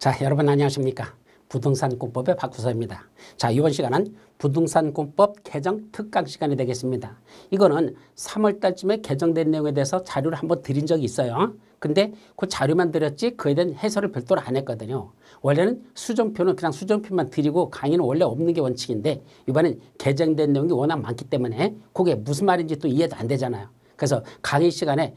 자, 여러분 안녕하십니까? 부동산권법의 박구서입니다. 자, 이번 시간은 부동산권법 개정 특강 시간이 되겠습니다. 이거는 3월 달쯤에 개정된 내용에 대해서 자료를 한번 드린 적이 있어요. 근데 그 자료만 드렸지 그에 대한 해설을 별도로 안 했거든요. 원래는 수정표는 그냥 수정표만 드리고 강의는 원래 없는 게 원칙인데 이번엔 개정된 내용이 워낙 많기 때문에 그게 무슨 말인지 또 이해도 안 되잖아요. 그래서 강의 시간에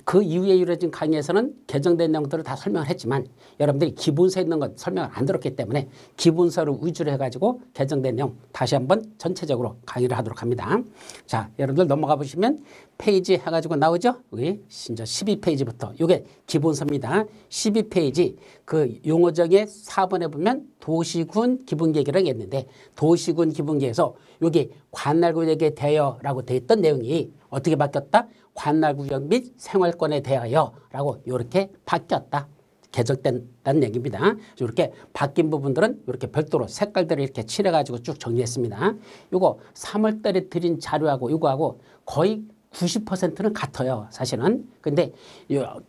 그 이후에 이루어진 강의에서는 개정된 내용들을 다 설명을 했지만 여러분들이 기본서에 있는 것 설명을 안 들었기 때문에 기본서를 위주로 해가지고 개정된 내용 다시 한번 전체적으로 강의를 하도록 합니다. 자, 여러분들 넘어가 보시면 페이지 해가지고 나오죠? 여기 진짜 12페이지부터 이게 기본서입니다. 12페이지 그 용어정의 4번에 보면 도시군 기본계획이라고 했는데 도시군 기본계획에서 여기 관할구역에 대하여라고 돼 있던 내용이 어떻게 바뀌었다? 관할구역 및 생활권에 대하여라고 이렇게 바뀌었다. 개정된다는 얘기입니다. 이렇게 바뀐 부분들은 이렇게 별도로 색깔들을 이렇게 칠해가지고 쭉 정리했습니다. 이거 3월 달에 드린 자료하고 이거하고 거의 90%는 같아요. 사실은. 근데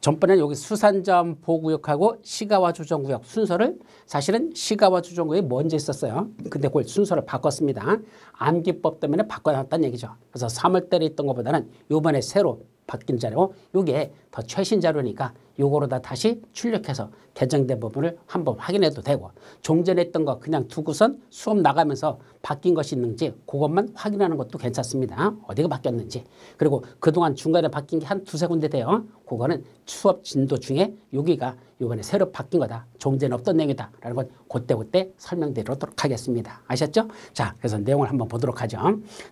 전번에 여기 수산자원 보호구역하고 시가와 조정구역 순서를 사실은 시가와 조정구역이 먼저 있었어요. 근데 그걸 순서를 바꿨습니다. 암기법 때문에 바꿔놨다는 얘기죠. 그래서 3월 달에 있던 것보다는 이번에 새로 바뀐 자료, 이게 더 최신 자료니까 요거로다 다시 출력해서 개정된 부분을 한번 확인해도 되고 종전에 했던 거 그냥 두고선 수업 나가면서 바뀐 것이 있는지 그것만 확인하는 것도 괜찮습니다. 어디가 바뀌었는지. 그리고 그동안 중간에 바뀐 게 한 두세 군데 돼요. 그거는 수업 진도 중에 여기가 이번에 새로 바뀐 거다. 종전에 없던 내용이다. 라는 건 그때 설명드리도록 하겠습니다. 아셨죠? 자, 그래서 내용을 한번 보도록 하죠.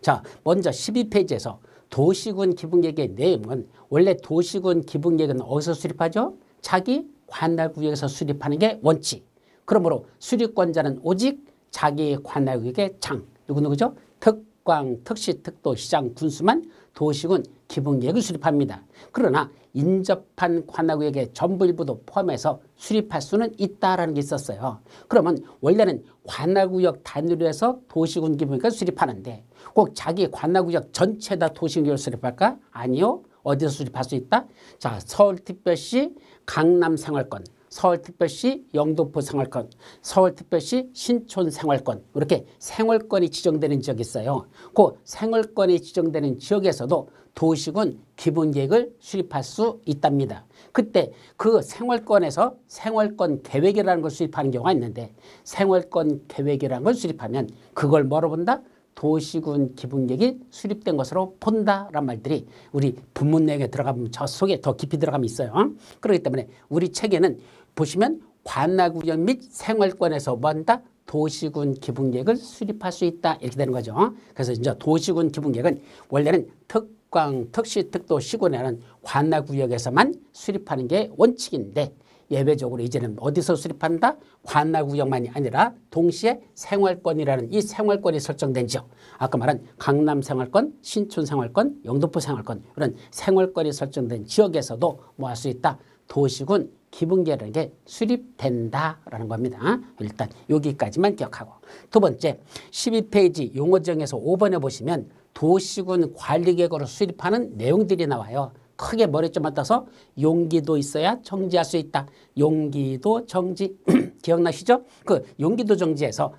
자, 먼저 12페이지에서 도시군 기본계획의 내용은 원래 도시군 기본계획은 어디서 수립하죠? 자기 관할구역에서 수립하는 게 원칙. 그러므로 수립권자는 오직 자기 관할구역의 장. 누구누구죠? 특광, 특시, 특도, 시장, 군수만 도시군 기본계획을 수립합니다. 그러나 인접한 관할구역의 전부 일부도 포함해서 수립할 수는 있다라는 게 있었어요. 그러면 원래는 관할구역 단위로 해서 도시군 기본계획을 수립하는데 꼭 자기 관할구역 전체다 도시군계획을 수립할까? 아니요. 어디서 수립할 수 있다? 자, 서울특별시 강남생활권, 서울특별시 영등포 생활권, 서울특별시 신촌 생활권 이렇게 생활권이 지정되는 지역이 있어요. 그 생활권이 지정되는 지역에서도 도시군 기본계획을 수립할 수 있답니다. 그때 그 생활권에서 생활권 계획이라는 걸 수립하는 경우가 있는데 생활권 계획이라는 걸 수립하면 그걸 뭐로 본다? 도시군 기본계획이 수립된 것으로 본다라는 말들이 우리 본문 내용에 들어가면 저 속에 더 깊이 들어가면 있어요. 그렇기 때문에 우리 책에는 보시면 관할구역 및 생활권에서 뭐 한다? 도시군 기본계획을 수립할 수 있다 이렇게 되는 거죠. 그래서 이제 도시군 기본계획은 원래는 특광, 특시, 특도, 시군에는 관할구역에서만 수립하는 게 원칙인데 예외적으로 이제는 어디서 수립한다? 관할구역만이 아니라 동시에 생활권이라는 이 생활권이 설정된 지역. 아까 말한 강남 생활권, 신촌 생활권, 영등포 생활권 이런 생활권이 설정된 지역에서도 뭐 할 수 있다? 도시군 기본계획이라는 게 수립된다라는 겁니다. 일단 여기까지만 기억하고. 두 번째 12페이지 용어정에서 5번에 보시면 도시군 관리계획으로 수립하는 내용들이 나와요. 크게 머리점만 따서 용기도 있어야 정지할 수 있다. 용기도 정지 기억나시죠? 그 용기도 정지에서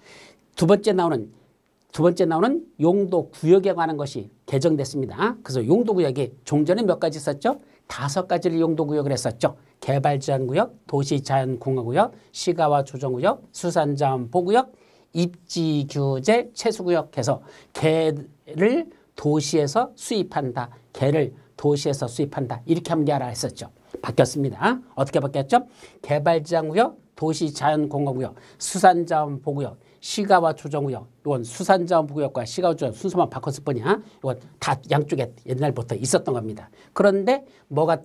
두 번째 나오는 용도 구역에 관한 것이 개정됐습니다. 그래서 용도 구역이 종전에 몇 가지 있었죠? 5가지를 용도 구역을 했었죠. 개발제한구역, 도시자연공원구역, 시가와 조정구역, 수산자원 보구역, 입지규제 채수구역 해서 개를 도시에서 수입한다. 개를 도시에서 수입한다. 이렇게 하면 되라 했었죠. 바뀌었습니다. 어떻게 바뀌었죠? 개발제한구역, 도시자연공원구역, 수산자원보구역, 시가와 조정구역. 이건 수산자원보구역과 시가와 조정 순서만 바꿨을 뿐이야. 이건 다 양쪽에 옛날부터 있었던 겁니다. 그런데 뭐가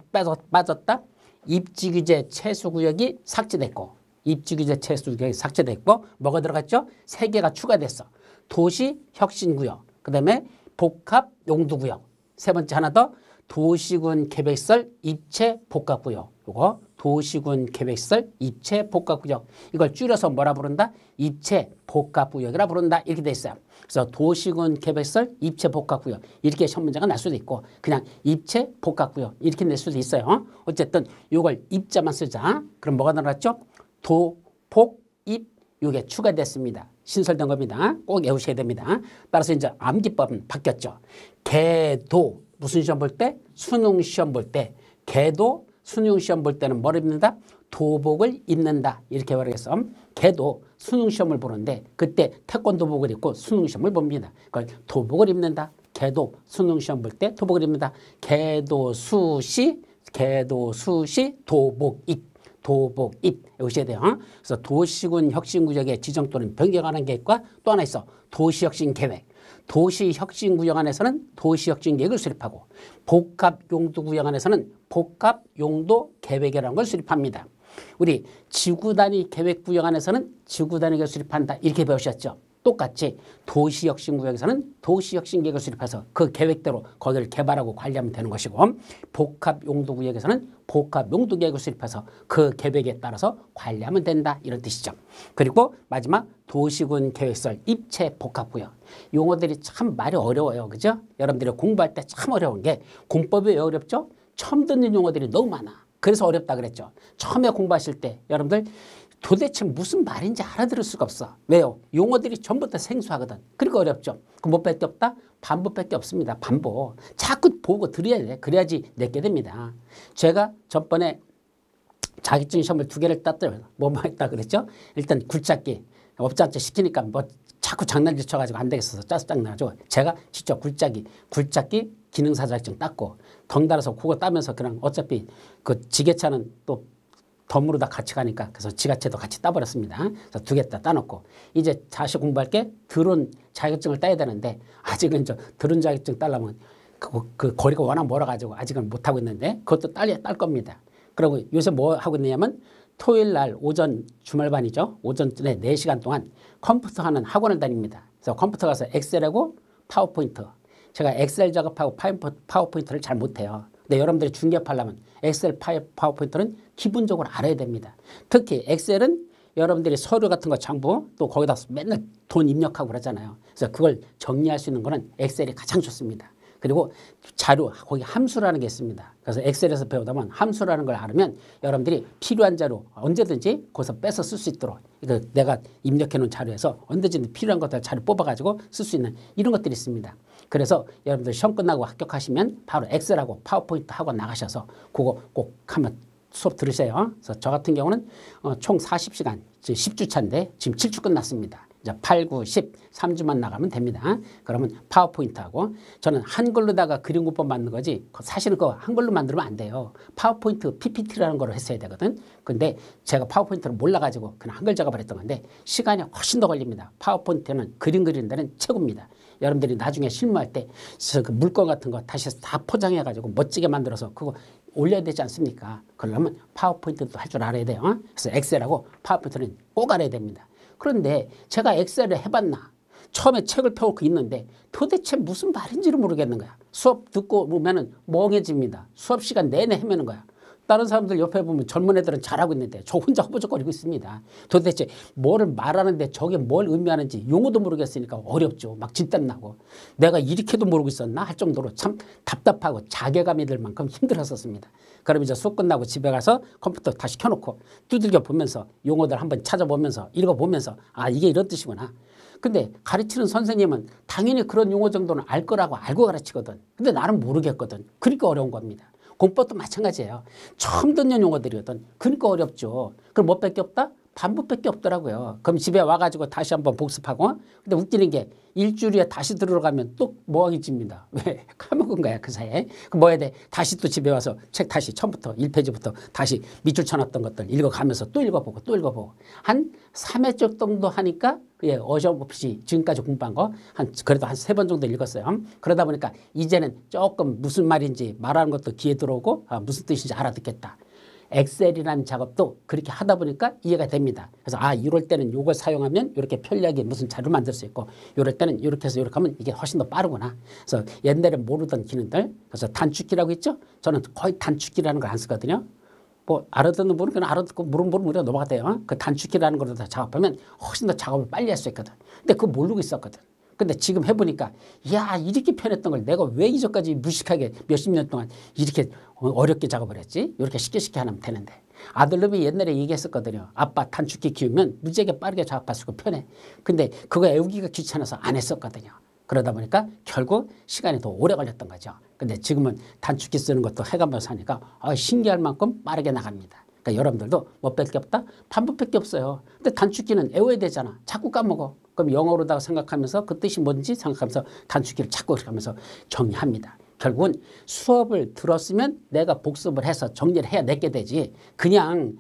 빠졌다? 입지규제 채수구역이 삭제됐고 입지규제 채수구역이 삭제됐고 뭐가 들어갔죠? 3개가 추가됐어. 도시혁신구역, 그 다음에 복합용도구역, 세 번째 하나 더 도시군 계획설 입체 복합구역. 이거 도시군 계획설 입체 복합구역. 이걸 줄여서 뭐라 부른다? 입체 복합구역이라 부른다. 이렇게 돼 있어요. 그래서 도시군 계획설 입체 복합구역 이렇게 시험 문제가 날 수도 있고 그냥 입체 복합구역 이렇게 낼 수도 있어요. 어쨌든 이걸 입자만 쓰자. 그럼 뭐가 나왔죠? 도, 복, 입 이게 추가됐습니다. 신설된 겁니다. 꼭 외우셔야 됩니다. 따라서 이제 암기법은 바뀌었죠. 개도 무슨 시험 볼 때? 수능 시험 볼 때. 개도 수능 시험 볼 때는 뭐를 입는다? 도복을 입는다. 이렇게 말해서 개도 수능 시험을 보는데 그때 태권도복을 입고 수능 시험을 봅니다. 그걸 도복을 입는다. 개도 수능 시험 볼 때 도복을 입는다. 개도 수시 도복입. 도복입 외우셔야 돼요. 그래서 도시군 혁신구역의 지정 또는 변경하는 계획과 또 하나 있어. 도시혁신계획. 도시혁신구역 안에서는 도시혁신계획을 수립하고 복합용도구역 안에서는 복합용도계획이라는 걸 수립합니다. 우리 지구단위 계획구역 안에서는 지구단위계획을 수립한다. 이렇게 배우셨죠. 똑같이 도시혁신구역에서는 도시혁신계획을 수립해서 그 계획대로 거기를 개발하고 관리하면 되는 것이고 복합용도구역에서는 복합용도계획을 수립해서 그 계획에 따라서 관리하면 된다. 이런 뜻이죠. 그리고 마지막 도시군 계획설 입체 복합구역. 용어들이 참 말이 어려워요. 그죠? 여러분들이 공부할 때 참 어려운 게 공법이 왜 어렵죠? 처음 듣는 용어들이 너무 많아. 그래서 어렵다 그랬죠. 처음에 공부하실 때 여러분들 도대체 무슨 말인지 알아들을 수가 없어. 왜요? 용어들이 전부 다 생소하거든. 그러니까 어렵죠. 그 뭐 밖에 없다? 반복밖에 없습니다. 반복. 자꾸 보고 들어야 돼. 그래야지 내게 됩니다. 제가 전번에 자격증 시험을 2개를 땄더니 뭐 했다 그랬죠? 일단 굴착기 업자한테 시키니까 뭐 자꾸 장난질 쳐가지고 안 되겠어서 짜증나가지고 제가 직접 굴착기 기능사 자격증 땄고 덩달아서 그거 따면서 그냥 어차피 그 지게차는 또 덤으로 다 같이 가니까 그래서 지게차도 같이 따버렸습니다. 그래서 2개 다 따놓고 이제 다시 공부할 게 드론 자격증을 따야 되는데 아직은 저 드론 자격증 따려면 그 거리가 워낙 멀어가지고 아직은 못하고 있는데 그것도 딸 겁니다. 그리고 요새 뭐 하고 있느냐면 토요일 날 오전 주말반이죠. 오전에 4시간 동안 컴퓨터 하는 학원을 다닙니다. 그래서 컴퓨터 가서 엑셀하고 파워포인트. 제가 엑셀 작업하고 파워포인트를 잘 못해요. 근데 여러분들이 중개업하려면 엑셀 파워포인트는 기본적으로 알아야 됩니다. 특히 엑셀은 여러분들이 서류 같은 거 장부 또 거기다 맨날 돈 입력하고 그러잖아요. 그래서 그걸 정리할 수 있는 거는 엑셀이 가장 좋습니다. 그리고 자료, 거기 함수라는 게 있습니다. 그래서 엑셀에서 배우다 보면 함수라는 걸 알으면 여러분들이 필요한 자료 언제든지 거기서 빼서 쓸 수 있도록 내가 입력해 놓은 자료에서 언제든지 필요한 것들 자료 뽑아가지고 쓸 수 있는 이런 것들이 있습니다. 그래서 여러분들 시험 끝나고 합격하시면 바로 엑셀하고 파워포인트 학원 나가셔서 그거 꼭 한번 수업 들으세요. 그래서 저 같은 경우는 총 40시간, 10주 차인데 지금 7주 끝났습니다. 이제 8, 9, 10, 3주만 나가면 됩니다. 그러면 파워포인트하고 저는 한글로다가 그림국법 만든 거지 사실은 그거 한글로 만들면 안 돼요. 파워포인트 PPT라는 걸 했어야 되거든. 근데 제가 파워포인트를 몰라가지고 그냥 한글 작업을 했던 건데 시간이 훨씬 더 걸립니다. 파워포인트는 그림 그리는 데는 최고입니다. 여러분들이 나중에 실무할 때 그 물건 같은 거 다시 다 포장해가지고 멋지게 만들어서 그거 올려야 되지 않습니까? 그러려면 파워포인트도 할 줄 알아야 돼요. 그래서 엑셀하고 파워포인트는 꼭 알아야 됩니다. 그런데 제가 엑셀을 해봤나? 처음에 책을 펴고 있는데 도대체 무슨 말인지를 모르겠는 거야. 수업 듣고 보면은 멍해집니다. 수업 시간 내내 헤매는 거야. 다른 사람들 옆에 보면 젊은 애들은 잘하고 있는데 저 혼자 허벅적거리고 있습니다. 도대체 뭐를 말하는데 저게 뭘 의미하는지 용어도 모르겠으니까 어렵죠. 막 진땀 나고 내가 이렇게도 모르고 있었나 할 정도로 참 답답하고 자괴감이 들 만큼 힘들었었습니다. 그럼 이제 수업 끝나고 집에 가서 컴퓨터 다시 켜놓고 두들겨 보면서 용어들 한번 찾아보면서 읽어보면서 아 이게 이런 뜻이구나. 근데 가르치는 선생님은 당연히 그런 용어 정도는 알 거라고 알고 가르치거든. 근데 나는 모르겠거든. 그러니까 어려운 겁니다. 공법도 마찬가지예요. 처음 듣는 용어들이거든. 그러니까 어렵죠. 그럼 뭐 밖에 없다? 반복밖에 없더라고요. 그럼 집에 와가지고 다시 한번 복습하고 근데 웃기는 게 일주일에 다시 들어가면 또 멍해집니다. 왜? 까먹은 거야 그 사이에. 그럼 뭐 해야 돼? 다시 또 집에 와서 책 다시 처음부터 1페이지부터 다시 밑줄 쳐놨던 것들 읽어가면서 또 읽어보고 또 읽어보고 한 3회째 정도 하니까 예, 어김없이 지금까지 공부한 거 그래도 한 3번 정도 읽었어요. 그러다 보니까 이제는 조금 무슨 말인지 말하는 것도 귀에 들어오고 무슨 뜻인지 알아듣겠다. 엑셀이라는 작업도 그렇게 하다 보니까 이해가 됩니다. 그래서 이럴 때는 이걸 사용하면 이렇게 편리하게 무슨 자료를 만들 수 있고 이럴 때는 이렇게 해서 이렇게 하면 이게 훨씬 더 빠르구나. 그래서 옛날에 모르던 기능들 그래서 단축키라고 있죠. 저는 거의 단축키라는 걸 안 쓰거든요. 뭐 알아듣는 분은 그냥 알아듣고 모르는 분은 우리가 넘어가대요. 그 단축키라는 걸로 다 작업하면 훨씬 더 작업을 빨리 할 수 있거든. 근데 그거 모르고 있었거든. 근데 지금 해보니까 야 이렇게 편했던 걸 내가 왜 이전까지 무식하게 몇십 년 동안 이렇게 어렵게 작업을 했지? 이렇게 쉽게 하면 되는데 아들놈이 옛날에 얘기했었거든요. 아빠 단축키 키우면 무지하게 빠르게 작업할 수 있고 편해. 근데 그거 애우기가 귀찮아서 안 했었거든요. 그러다 보니까 결국 시간이 더 오래 걸렸던 거죠. 근데 지금은 단축키 쓰는 것도 해가면서 하니까 신기할 만큼 빠르게 나갑니다. 그러니까 여러분들도 뭐 뺄 게 없다? 반복밖에 없어요. 근데 단축키는 외워야 되잖아. 자꾸 까먹어. 그럼 영어로다가 생각하면서 그 뜻이 뭔지 생각하면서 단축키를 자꾸 그렇게 하면서 정리합니다. 결국은 수업을 들었으면 내가 복습을 해서 정리를 해야 내게 되지. 그냥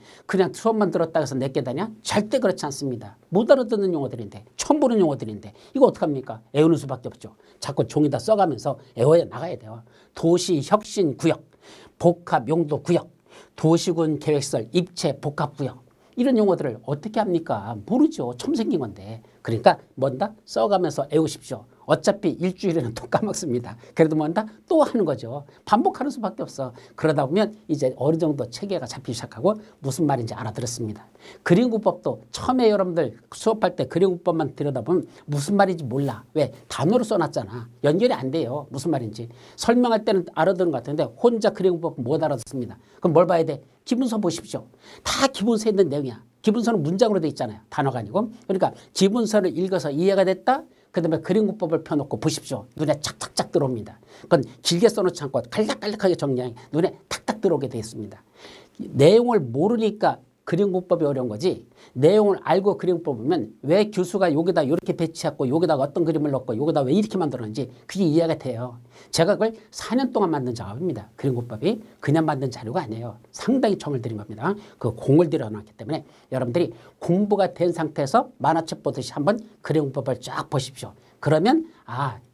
수업만 들었다 해서 내게 되냐? 절대 그렇지 않습니다. 못 알아듣는 용어들인데, 처음 보는 용어들인데 이거 어떡합니까? 외우는 수밖에 없죠. 자꾸 종이다 써가면서 외워야 나가야 돼요. 도시, 혁신, 구역, 복합, 용도, 구역, 도시군, 계획설, 입체, 복합, 구역. 이런 용어들을 어떻게 합니까? 모르죠. 처음 생긴 건데. 그러니까 뭔다? 써가면서 외우십시오. 어차피 일주일에는 또 까먹습니다. 그래도 뭔다? 또 하는 거죠. 반복하는 수밖에 없어. 그러다 보면 이제 어느 정도 체계가 잡히기 시작하고 무슨 말인지 알아들었습니다. 그림구법도 처음에 여러분들 수업할 때 그림구법만 들여다보면 무슨 말인지 몰라. 왜? 단어로 써놨잖아. 연결이 안 돼요. 무슨 말인지. 설명할 때는 알아듣는 것 같은데 혼자 그림구법 못 알아듣습니다. 그럼 뭘 봐야 돼? 기본서 보십시오. 다 기본서에 있는 내용이야. 기본서는 문장으로 돼 있잖아요. 단어가 아니고. 그러니까 기본서를 읽어서 이해가 됐다. 그 다음에 그림구법을 펴놓고 보십시오. 눈에 착착착 들어옵니다. 그건 길게 써놓지 않고 간략간략하게 정리하니 눈에 탁탁 들어오게 되어 있습니다. 내용을 모르니까 그림구법이 어려운 거지. 내용을 알고 그림구법 보면 왜 교수가 여기다 이렇게 배치했고 여기다가 어떤 그림을 넣고 여기다 왜 이렇게 만들었는지 그게 이해가 돼요. 제가 그걸 4년 동안 만든 작업입니다. 그림구법이 그냥 만든 자료가 아니에요. 상당히 정을 들인 겁니다. 그 공을 들여놨기 때문에 여러분들이 공부가 된 상태에서 만화책 보듯이 한번 그림구법을 쫙 보십시오. 그러면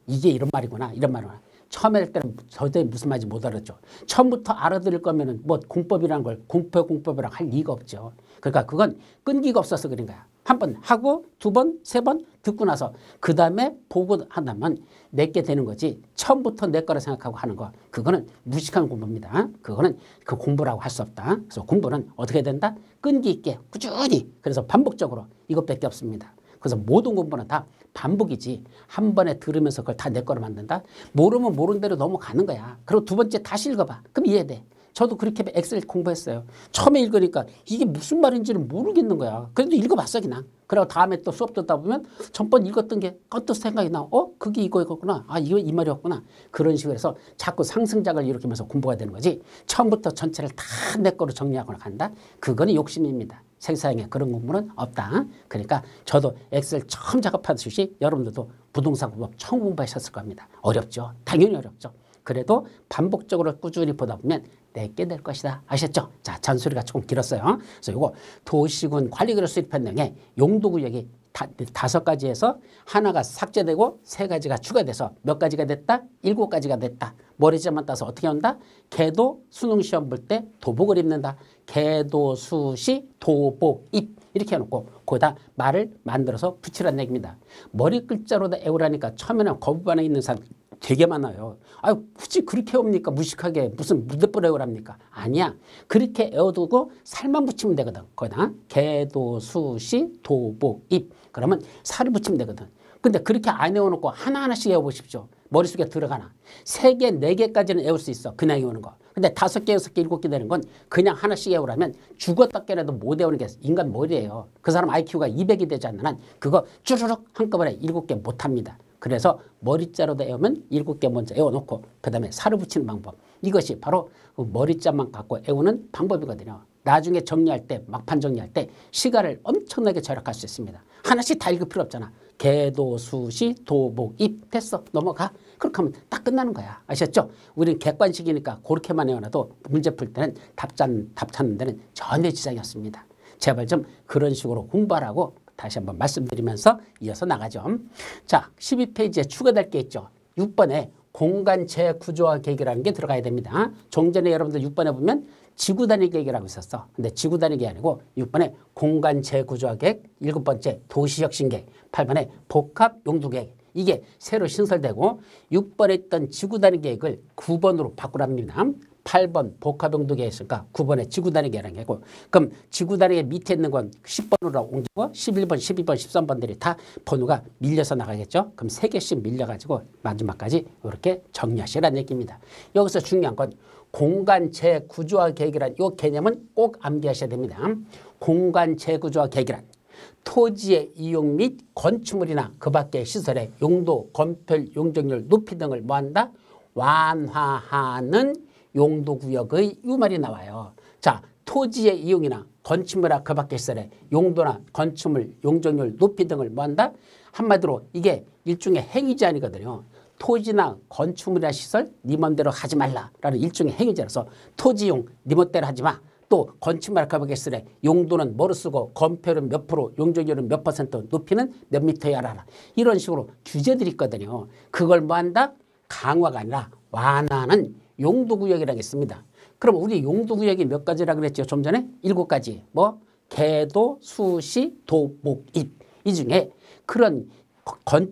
이게 이런 말이구나 이런 말이구나. 처음에 할 때는 도저히 무슨 말인지 못 알았죠. 처음부터 알아들을 거면은 뭐 공법이라는 걸 공법이라고 할 리가 없죠. 그러니까 그건 끈기가 없어서 그런 거야. 한 번 하고 두 번, 세 번 듣고 나서 그 다음에 보고 한다면 내게 되는 거지. 처음부터 내 거라 생각하고 하는 거. 그거는 무식한 공부입니다. 그거는 그 공부라고 할 수 없다. 그래서 공부는 어떻게 된다? 끈기 있게 꾸준히 그래서 반복적으로 이것밖에 없습니다. 그래서 모든 공부는 다 반복이지 한 번에 들으면서 그걸 다 내 거로 만든다? 모르면 모르는 대로 넘어가는 거야. 그리고 두 번째 다시 읽어봐. 그럼 이해돼. 저도 그렇게 엑셀 공부했어요. 처음에 읽으니까 이게 무슨 말인지는 모르겠는 거야. 그래도 읽어봤어 그냥. 그리고 다음에 또 수업 듣다 보면 전번 읽었던 게 또 생각이 나. 그게 이거였구나. 이거 이 말이었구나. 그런 식으로 해서 자꾸 상승작을 일으키면서 공부가 되는 거지. 처음부터 전체를 다 내 거로 정리하거나 간다? 그거는 욕심입니다. 세상에 그런 공부는 없다. 그러니까 저도 엑셀 처음 작업하듯이 여러분들도 부동산 공부 처음 공부하셨을 겁니다. 어렵죠. 당연히 어렵죠. 그래도 반복적으로 꾸준히 보다 보면 내게 될 것이다. 아셨죠? 자, 잔소리가 조금 길었어요. 그래서 이거 도시군 관리구역 수립한 내용에 용도구역이 5가지에서 하나가 삭제되고 3가지가 추가돼서 몇 가지가 됐다? 7가지가 됐다. 머리자만 따서 어떻게 한다? 개도 수능시험 볼 때 도복을 입는다. 개도 수시 도복입 이렇게 해놓고 거기다 말을 만들어서 붙이라는 얘기입니다. 머리 글자로다 외우라니까 처음에는 거부 반응이 있는 사람 되게 많아요. 굳이 그렇게 외웁니까? 무식하게 무슨 무대뽀 외우랍니까? 아니야. 그렇게 외워두고 살만 붙이면 되거든. 거기다 개도 수시 도복입 그러면 살을 붙이면 되거든. 근데 그렇게 안 외워놓고 하나하나씩 외워보십시오. 머릿속에 들어가나. 3개, 4개까지는 외울 수 있어. 그냥 외우는 거. 근데 5개, 6개, 7개 되는 건 그냥 하나씩 외우라면 죽었다 깨라도 못 외우는 게 인간 머리예요. 그 사람 IQ가 200이 되지 않는 한 그거 쭈르륵 한꺼번에 7개 못합니다. 그래서 머리자로도 외우면 7개 먼저 외워놓고 그 다음에 살을 붙이는 방법. 이것이 바로 그 머리자만 갖고 외우는 방법이거든요. 나중에 정리할 때 막판 정리할 때 시간을 엄청나게 절약할 수 있습니다. 하나씩 다 읽을 필요 없잖아. 개도 수시 도복입 됐어 넘어가. 그렇게 하면 딱 끝나는 거야. 아셨죠? 우리는 객관식이니까 그렇게만 외워놔도 문제 풀 때는 답 찾는 데는 전혀 지장이 없습니다. 제발 좀 그런 식으로 공부하라고 다시 한번 말씀드리면서 이어서 나가죠. 자, 12페이지에 추가될 게 있죠. 6번에 공간 재구조화 계획이라는 게 들어가야 됩니다. 좀 전에 여러분들 6번에 보면 지구 단위 계획이라고 있었어. 근데 지구 단위 계획이 아니고 6번에 공간 재구조화 계획, 7번째 도시혁신 계획, 8번에 복합 용도 계획. 이게 새로 신설되고 6번에 있던 지구 단위 계획을 9번으로 바꾸랍니다. 8번 복합용도계획 있으니까 9번에 지구단위 계획이고 그럼 지구단위 밑에 있는 건 10번으로 옮기고 11번, 12번, 13번들이 다 번호가 밀려서 나가겠죠. 그럼 3개씩 밀려가지고 마지막까지 이렇게 정리하시라는 얘기입니다. 여기서 중요한 건 공간 재구조화 계획이란 이 개념은 꼭 암기하셔야 됩니다. 공간 재구조화 계획이란 토지의 이용 및 건축물이나 그 밖의 시설의 용도, 건폐, 용적률, 높이 등을 뭐한다? 완화하는 용도구역의 이 말이 나와요. 자, 토지의 이용이나 건축물이나 그 밖의 시설의 용도나 건축물, 용적률, 높이 등을 뭐한다? 한마디로 이게 일종의 행위 제한이거든요. 토지나 건축물이나 시설 네 맘대로 하지 말라라는 일종의 행위제라서 토지용 네 멋대로 하지 마. 또 건축물 가보겠으래 용도는 뭐로 쓰고 건폐율은 몇 프로, 용적률은 몇 %, 높이는 몇 미터에 알아라. 이런 식으로 규제들이 있거든요. 그걸 뭐한다? 강화가 아니라 완화하는 용도구역이라고 했습니다. 그럼 우리 용도구역이 몇 가지라고 그랬죠? 좀 전에 7가지. 뭐 개도, 수시, 도, 목, 입. 이 중에 그런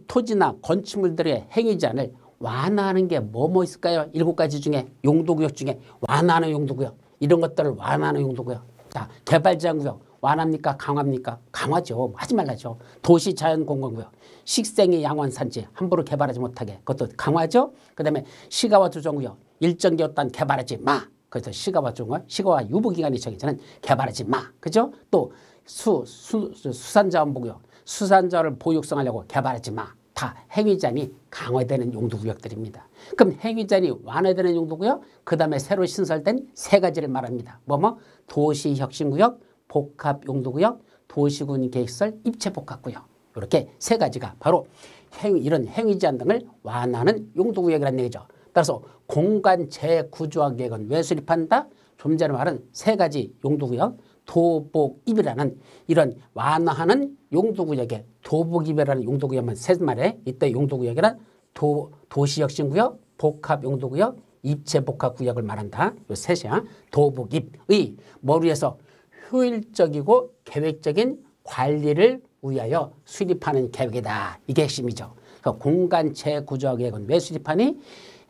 토지나 건축물들의 행위 제한을 완화하는 게 뭐 있을까요? 7가지 중에 용도구역 중에 완화하는 용도구역. 이런 것들을 완화하는 용도고요. 자, 개발제한구역 완화합니까? 강화합니까? 강화죠. 하지 말라죠. 도시자연공간구역 식생의 양원산지 함부로 개발하지 못하게 그것도 강화죠. 그다음에 시가와 조정구역 일정 기간 동안 개발하지 마. 그래서 시가와 조정구역 시가와 유보기간이 정해지는 개발하지 마. 그죠? 또 수산자원보구역 수산자원을 보육성하려고 개발하지 마. 다 행위제한이 강화되는 용도구역들입니다. 그럼 행위제한이 완화되는 용도구역, 그 다음에 새로 신설된 3가지를 말합니다. 도시혁신구역, 복합용도구역, 도시군계획시설, 입체복합구역. 이렇게 3가지가 바로 이런 행위제한 등을 완화하는 용도구역이라는 얘기죠. 따라서 공간 재구조화 계획은 왜 수립한다? 좀 전에 말한 3가지 용도구역, 도복입이라는 이런 완화하는 용도구역에 도복입이라는 용도구역만 3말에 이때 용도구역이란 도시혁신구역, 복합용도구역, 입체복합구역을 말한다. 이 셋이야. 도복입의 뭘 위해서 효율적이고 계획적인 관리를 위하여 수립하는 계획이다. 이게 핵심이죠. 공간 재구조화 계획은 왜 수립하니?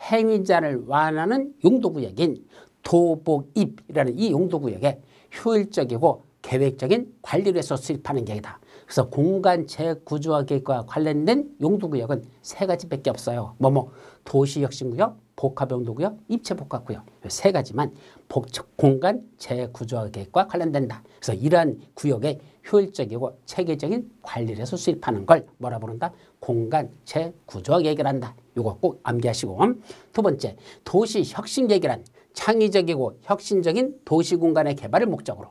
행위제한을 완화하는 용도구역인 도복입이라는 이 용도구역에 효율적이고 계획적인 관리를 해서 수립하는 계획이다. 그래서 공간 재구조화 계획과 관련된 용도구역은 3가지밖에 없어요. 도시혁신구역, 복합용도구역, 입체복합구역 3가지만 공간 재구조화 계획과 관련된다. 그래서 이러한 구역에 효율적이고 체계적인 관리를 해서 수립하는 걸 뭐라 부른다? 공간 재구조화 계획을 한다. 이거 꼭 암기하시고. 2번째, 도시혁신계획이란 창의적이고 혁신적인 도시공간의 개발을 목적으로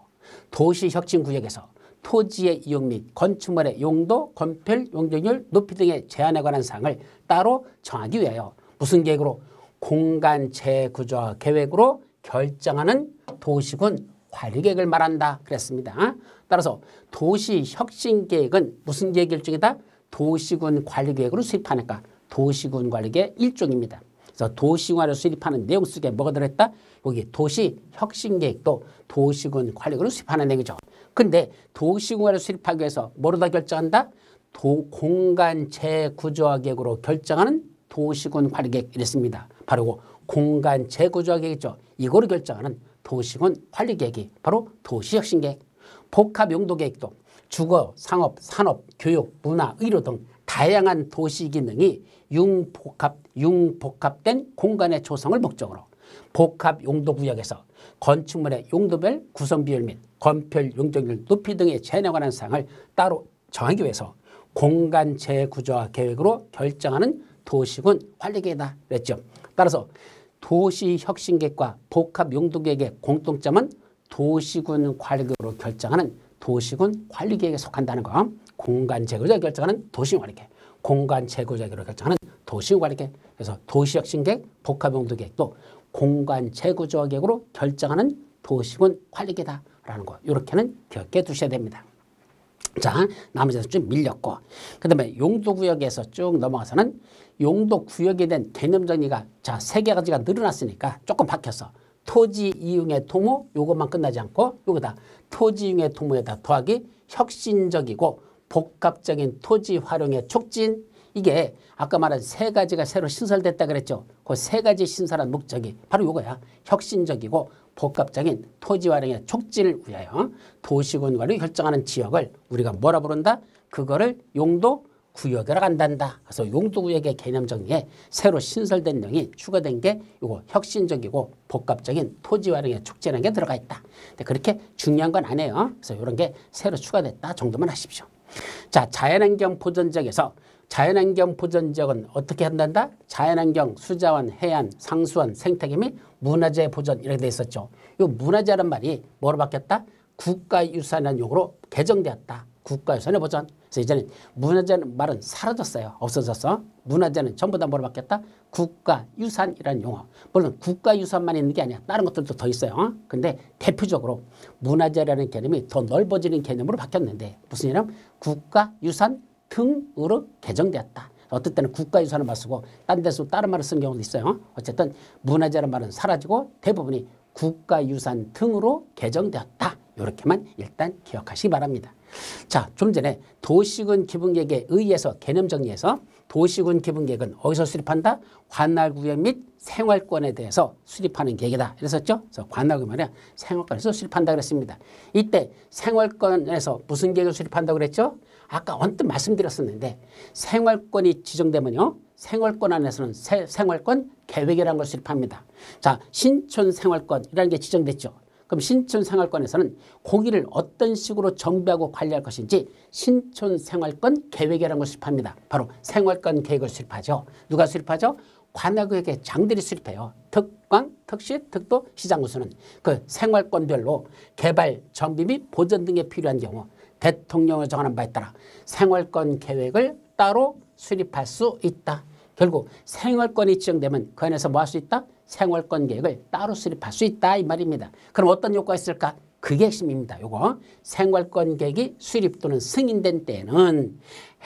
도시혁신구역에서 토지의 이용 및 건축물의 용도, 건폐율, 용적률, 높이 등의 제한에 관한 사항을 따로 정하기 위하여 무슨 계획으로? 공간 재구조화 계획으로 결정하는 도시군 관리계획을 말한다 그랬습니다. 따라서 도시혁신계획은 무슨 계획 일종이다? 도시군 관리계획으로 수립하니까 도시군 관리계획 일종입니다. 그래서 도시군을 수립하는 내용 속에 뭐가 들어있다? 여기 도시혁신계획도 도시군 관리계획으로 수립하는 내용이죠. 근데 도시군을 수립하기 위해서 뭐로다 결정한다? 공간 재구조화 계획으로 결정하는 도시군 관리계획 이랬습니다. 바로 공간 재구조화 계획이죠. 이거로 결정하는 도시군 관리계획이 바로 도시혁신계획. 복합용도계획도 주거, 상업, 산업, 교육, 문화, 의료 등 다양한 도시 기능이 융복합된 공간의 조성을 목적으로 복합용도구역에서 건축물의 용도별 구성비율 및 건폐율, 용적률, 높이 등의 제한에 관한 사항을 따로 정하기 위해서 공간 재구조화 계획으로 결정하는 도시군 관리계획이다 그랬죠. 따라서 도시혁신계획과 복합용도계획의 공통점은 도시군 관리계획으로 결정하는 도시군 관리계획에 속한다는 거. 공간 재구조화 결정하는 도시군 관리계획, 공간 재구조화 결정하는 도시군 관리계획. 그래서 도시혁신계획, 복합용도계획도 공간 재구조화 계획으로 결정하는 도시군 관리계획이다라는 거. 이렇게는 기억해 두셔야 됩니다. 자, 나머지는 좀 밀렸고, 그 다음에 용도구역에서 쭉 넘어가서는 용도구역에 대한 개념 정리가 자, 3가지가 늘어났으니까 조금 바뀌었어. 토지 이용의 도모 요것만 끝나지 않고 요거다. 토지 이용의 도모에다 더하기 혁신적이고 복합적인 토지 활용의 촉진, 이게 아까 말한 세 가지가 새로 신설됐다 그랬죠. 그 세 가지 신설한 목적이 바로 이거야. 혁신적이고 복합적인 토지 활용의 촉진을 위하여 도시군 관리 결정하는 지역을 우리가 뭐라 부른다? 그거를 용도 구역이라고 한단다. 그래서 용도구역의 개념 정리에 새로 신설된 내용이 추가된 게 이거 혁신적이고 복합적인 토지 활용에 촉진하는 게 들어가 있다. 근데 그렇게 중요한 건 아니에요. 그래서 이런 게 새로 추가됐다 정도만 하십시오. 자, 자연환경 보전지역에서 자연환경 보전지역은 어떻게 한단다? 자연환경, 수자원, 해안, 상수원, 생태계 및 문화재 보전 이렇게 돼 있었죠. 이 문화재란 말이 뭐로 바뀌었다? 국가유산이라는 용어로 개정되었다. 국가유산의 보전. 그래서 이제는 문화재는 말은 사라졌어요. 없어졌어. 문화재는 전부 다 뭐로 바뀌었다? 국가유산이라는 용어. 물론 국가유산만 있는 게 아니야. 다른 것들도 더 있어요. 근데 대표적으로 문화재라는 개념이 더 넓어지는 개념으로 바뀌었는데 무슨 개념? 국가유산 등으로 개정되었다. 어떨 때는 국가유산을 말 쓰고 딴 데서 다른 말을 쓴 경우도 있어요. 어쨌든 문화재라는 말은 사라지고 대부분이 국가유산 등으로 개정되었다. 이렇게만 일단 기억하시기 바랍니다. 자, 좀 전에 도시군 기본계획에 의해서 개념 정리해서 도시군 기본계획은 어디서 수립한다? 관할구역 및 생활권에 대해서 수립하는 계획이다. 이랬었죠? 그래서 관할구역 말이야 생활권에서 수립한다 그랬습니다. 이때 생활권에서 무슨 계획을 수립한다고 그랬죠? 아까 언뜻 말씀드렸었는데 생활권이 지정되면요. 생활권 안에서는 생활권 계획이라는 걸 수립합니다. 자, 신촌 생활권이라는 게 지정됐죠. 그럼 신촌 생활권에서는 거기를 어떤 식으로 정비하고 관리할 것인지 신촌 생활권 계획이라는 걸 수립합니다. 바로 생활권 계획을 수립하죠. 누가 수립하죠? 관할구역의 장들이 수립해요. 특광, 특시, 특도, 시장구수는 그 생활권별로 개발, 정비 및 보전 등에 필요한 경우 대통령을 정하는 바에 따라 생활권 계획을 따로 수립할 수 있다. 결국 생활권이 지정되면 그 안에서 뭐 할 수 있다? 생활권 계획을 따로 수립할 수 있다 이 말입니다. 그럼 어떤 효과가 있을까? 그게 핵심입니다. 요거 생활권 계획이 수립 또는 승인된 때에는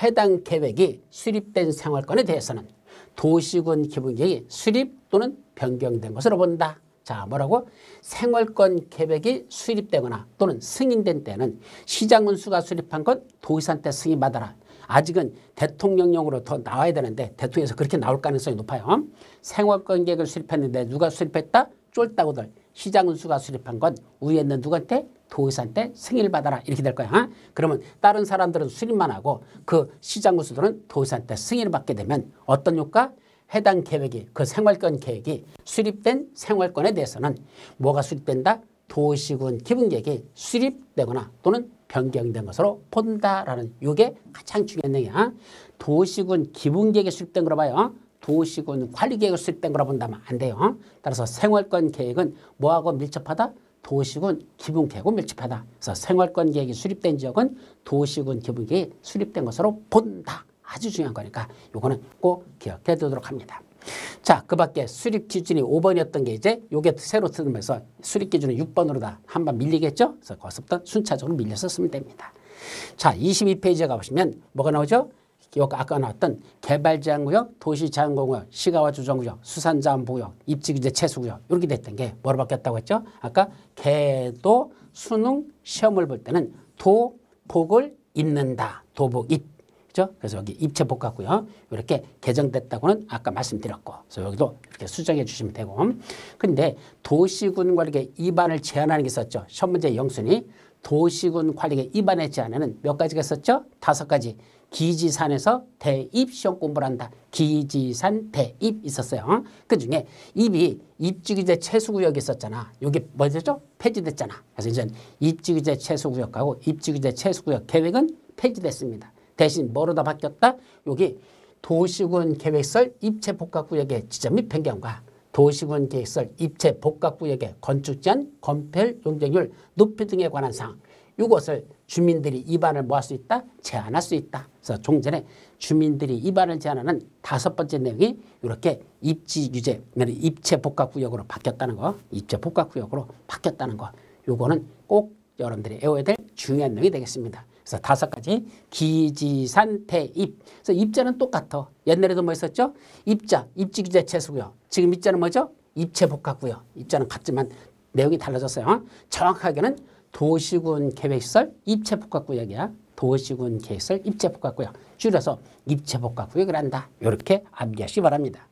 해당 계획이 수립된 생활권에 대해서는 도시군 기본계획이 수립 또는 변경된 것으로 본다. 자, 뭐라고? 생활권 계획이 수립되거나 또는 승인된 때는 시장군수가 수립한 것 도의사한테 승인받아라. 아직은 대통령령으로 더 나와야 되는데 대통령에서 그렇게 나올 가능성이 높아요. 생활권 계획을 수립했는데 누가 수립했다? 쫄따구들. 시장군수가 수립한 건 위에 있는 누구한테? 도의사한테 승인을 받아라. 이렇게 될 거야. 그러면 다른 사람들은 수립만 하고 그 시장군수들은 도의사한테 승인을 받게 되면 어떤 효과? 해당 계획이 그 생활권 계획이 수립된 생활권에 대해서는 뭐가 수립된다? 도시군 기본계획이 수립되거나 또는 변경된 것으로 본다라는 이게 가장 중요한 내용이야. 도시군 기본계획이 수립된 거라 봐요. 도시군 관리계획이 수립된 거라 본다면 안 돼요. 따라서 생활권 계획은 뭐하고 밀접하다? 도시군 기본계획하고 밀접하다. 그래서 생활권 계획이 수립된 지역은 도시군 기본계획이 수립된 것으로 본다. 아주 중요한 거니까 요거는 꼭 기억해 두도록 합니다. 자, 그 밖에 수립 기준이 5번이었던 게 이제 요게 새로 쓰면서 수립 기준은 6번으로 다 한 번 밀리겠죠? 그래서 거기서부터 순차적으로 밀려서 쓰면 됩니다. 자, 22페이지에 가보시면 뭐가 나오죠? 아까 나왔던 개발제한구역, 도시제한공구역, 시가와 조정구역, 수산자원보호구역, 입지규제 최소구역 이렇게 됐던 게 뭐로 바뀌었다고 했죠? 아까 개도 수능 시험을 볼 때는 도복을 입는다. 도복 입. 그래서 여기 입체 복합구역 이렇게 개정됐다고는 아까 말씀드렸고 그래서 여기도 이렇게 수정해 주시면 되고 근데 도시군 관리계 입안을 제한하는 게 있었죠. 시험 문제 영순위 도시군 관리계 입안의 제한에는 몇 가지가 있었죠? 5가지. 기지산에서 대입 시험 공부를 한다. 기지산 대입 있었어요. 그중에 입이 입지규제 최소구역이 있었잖아. 여기 뭐였죠? 폐지됐잖아. 그래서 이제 입지규제 최소구역하고 입지규제 최소구역 계획은 폐지됐습니다. 대신 뭐로 다 바뀌었다? 여기 도시군 계획설 입체복합구역의 지정 및 변경과 도시군 계획설 입체복합구역의 건축제한, 건폐율, 용적률 높이 등에 관한 사항 이것을 주민들이 입안을 뭐 할 수 있다? 제한할 수 있다. 그래서 종전에 주민들이 입안을 제한하는 5번째 내용이 이렇게 입지규제, 입체복합구역으로 바뀌었다는 거, 입체복합구역으로 바뀌었다는 거 요거는 꼭 여러분들이 외워야 될 중요한 내용이 되겠습니다. 그래서 5가지 기지산 대입. 그래서 입자는 똑같아. 옛날에도 뭐 있었죠? 입자, 입지규제 최소구역. 지금 입자는 뭐죠? 입체복합구역. 입자는 같지만 내용이 달라졌어요. 정확하게는 도시군 계획시설 입체복합구역이야. 도시군 계획설 입체복합구역, 줄여서 입체복합구역을 한다. 이렇게 암기하시기 바랍니다.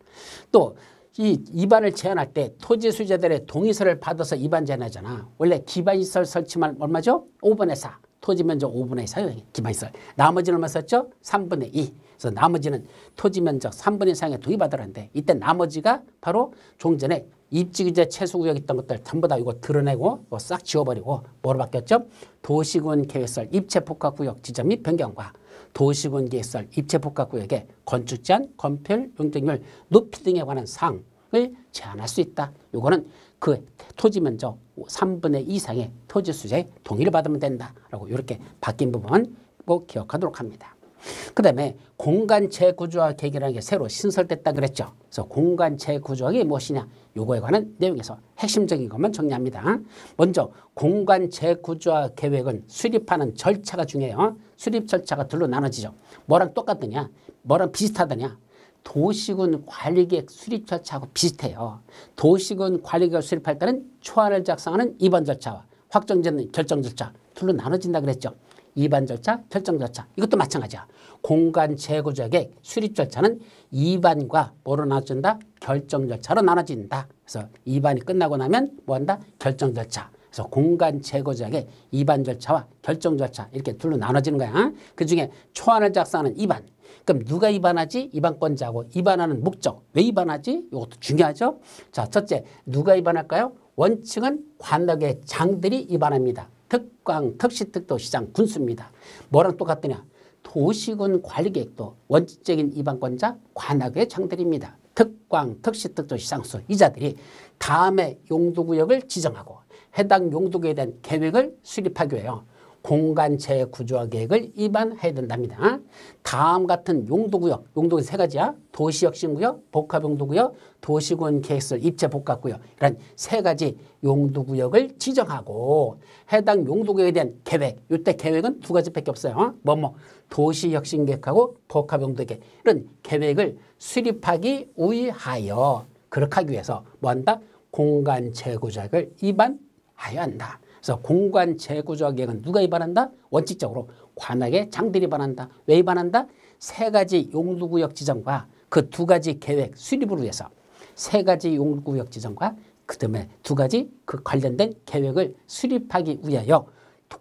또 이 입안을 제한할 때 토지 수재들의 동의서를 받아서 입안 제한하잖아. 원래 기반시설 설치만 얼마죠? 5분의 4. 토지 면적 5분의 4 기반시설. 나머지는 얼마 썼죠? 3분의 2. 그래서 나머지는 토지 면적 3분의 4에 동의받으라는데 이때 나머지가 바로 좀 전에 입지기재 최소구역 있던 것들 전부 다 이거 드러내고 이거 싹 지워버리고 뭐로 바뀌었죠? 도시군 계획설 입체복합구역 지정 및 변경과 도시군 계획설 입체복합구역의 건축 제한, 건폐율, 용적률 높이 등에 관한 사항을 제한할 수 있다. 이거는 그 토지 면적 3분의 2 이상의 토지 수재의 동의를 받으면 된다라고 이렇게 바뀐 부분 꼭 기억하도록 합니다. 그 다음에 공간 재구조화 계획이라는 게 새로 신설됐다 그랬죠. 그래서 공간 재구조화가 무엇이냐, 요거에 관한 내용에서 핵심적인 것만 정리합니다. 먼저 공간 재구조화 계획은 수립하는 절차가 중요해요. 수립 절차가 둘로 나눠지죠. 뭐랑 똑같느냐, 뭐랑 비슷하더냐. 도시군 관리계획 수립 절차하고 비슷해요. 도시군 관리계획 수립할 때는 초안을 작성하는 입안 절차와 확정되는 결정 절차 둘로 나눠진다 그랬죠. 입안 절차, 결정 절차. 이것도 마찬가지야. 공간 재구조화 계획 수립 절차는 입안과 뭐로 나눠진다? 결정 절차로 나눠진다. 그래서 입안이 끝나고 나면 뭐한다? 결정 절차. 그래서 공간 재구조화 계획 입안 절차와 결정 절차 이렇게 둘로 나눠지는 거야. 그중에 초안을 작성하는 입안. 그럼 누가 입안하지? 입안권자하고 입안하는 목적. 왜 입안하지? 이것도 중요하죠. 자, 첫째, 누가 입안할까요? 원칙은 관악의 장들이 입안합니다. 특광, 특시특도, 시장, 군수입니다. 뭐랑 똑같더냐? 도시군 관리계획도 원칙적인 입안권자 관악의 장들입니다. 특광, 특시특도, 시장수 이 자들이 다음에 용도구역을 지정하고 해당 용도구역에 대한 계획을 수립하기 위해요. 공간 재구조화 계획을 입안해야 된답니다. 다음 같은 용도구역, 용도구역 세 가지야. 도시혁신구역, 복합용도구역, 도시군 계획설 입체복합구역 이런 세 가지 용도구역을 지정하고 해당 용도구역에 대한 계획, 이때 계획은 두 가지밖에 없어요. 도시혁신계획하고 복합용도계획 이런 계획을 수립하기 위하여 그렇게 하기 위해서 뭐한다? 공간 재구조화를 입안하여야 한다. 그래서 공간 재구조화 계획은 누가 입안한다? 원칙적으로 관악의 장들이 입안한다. 왜 입안한다? 세 가지 용도구역 지정과 그 두 가지 계획 수립을 위해서 세 가지 용도구역 지정과 그 다음에 두 가지 그 관련된 계획을 수립하기 위하여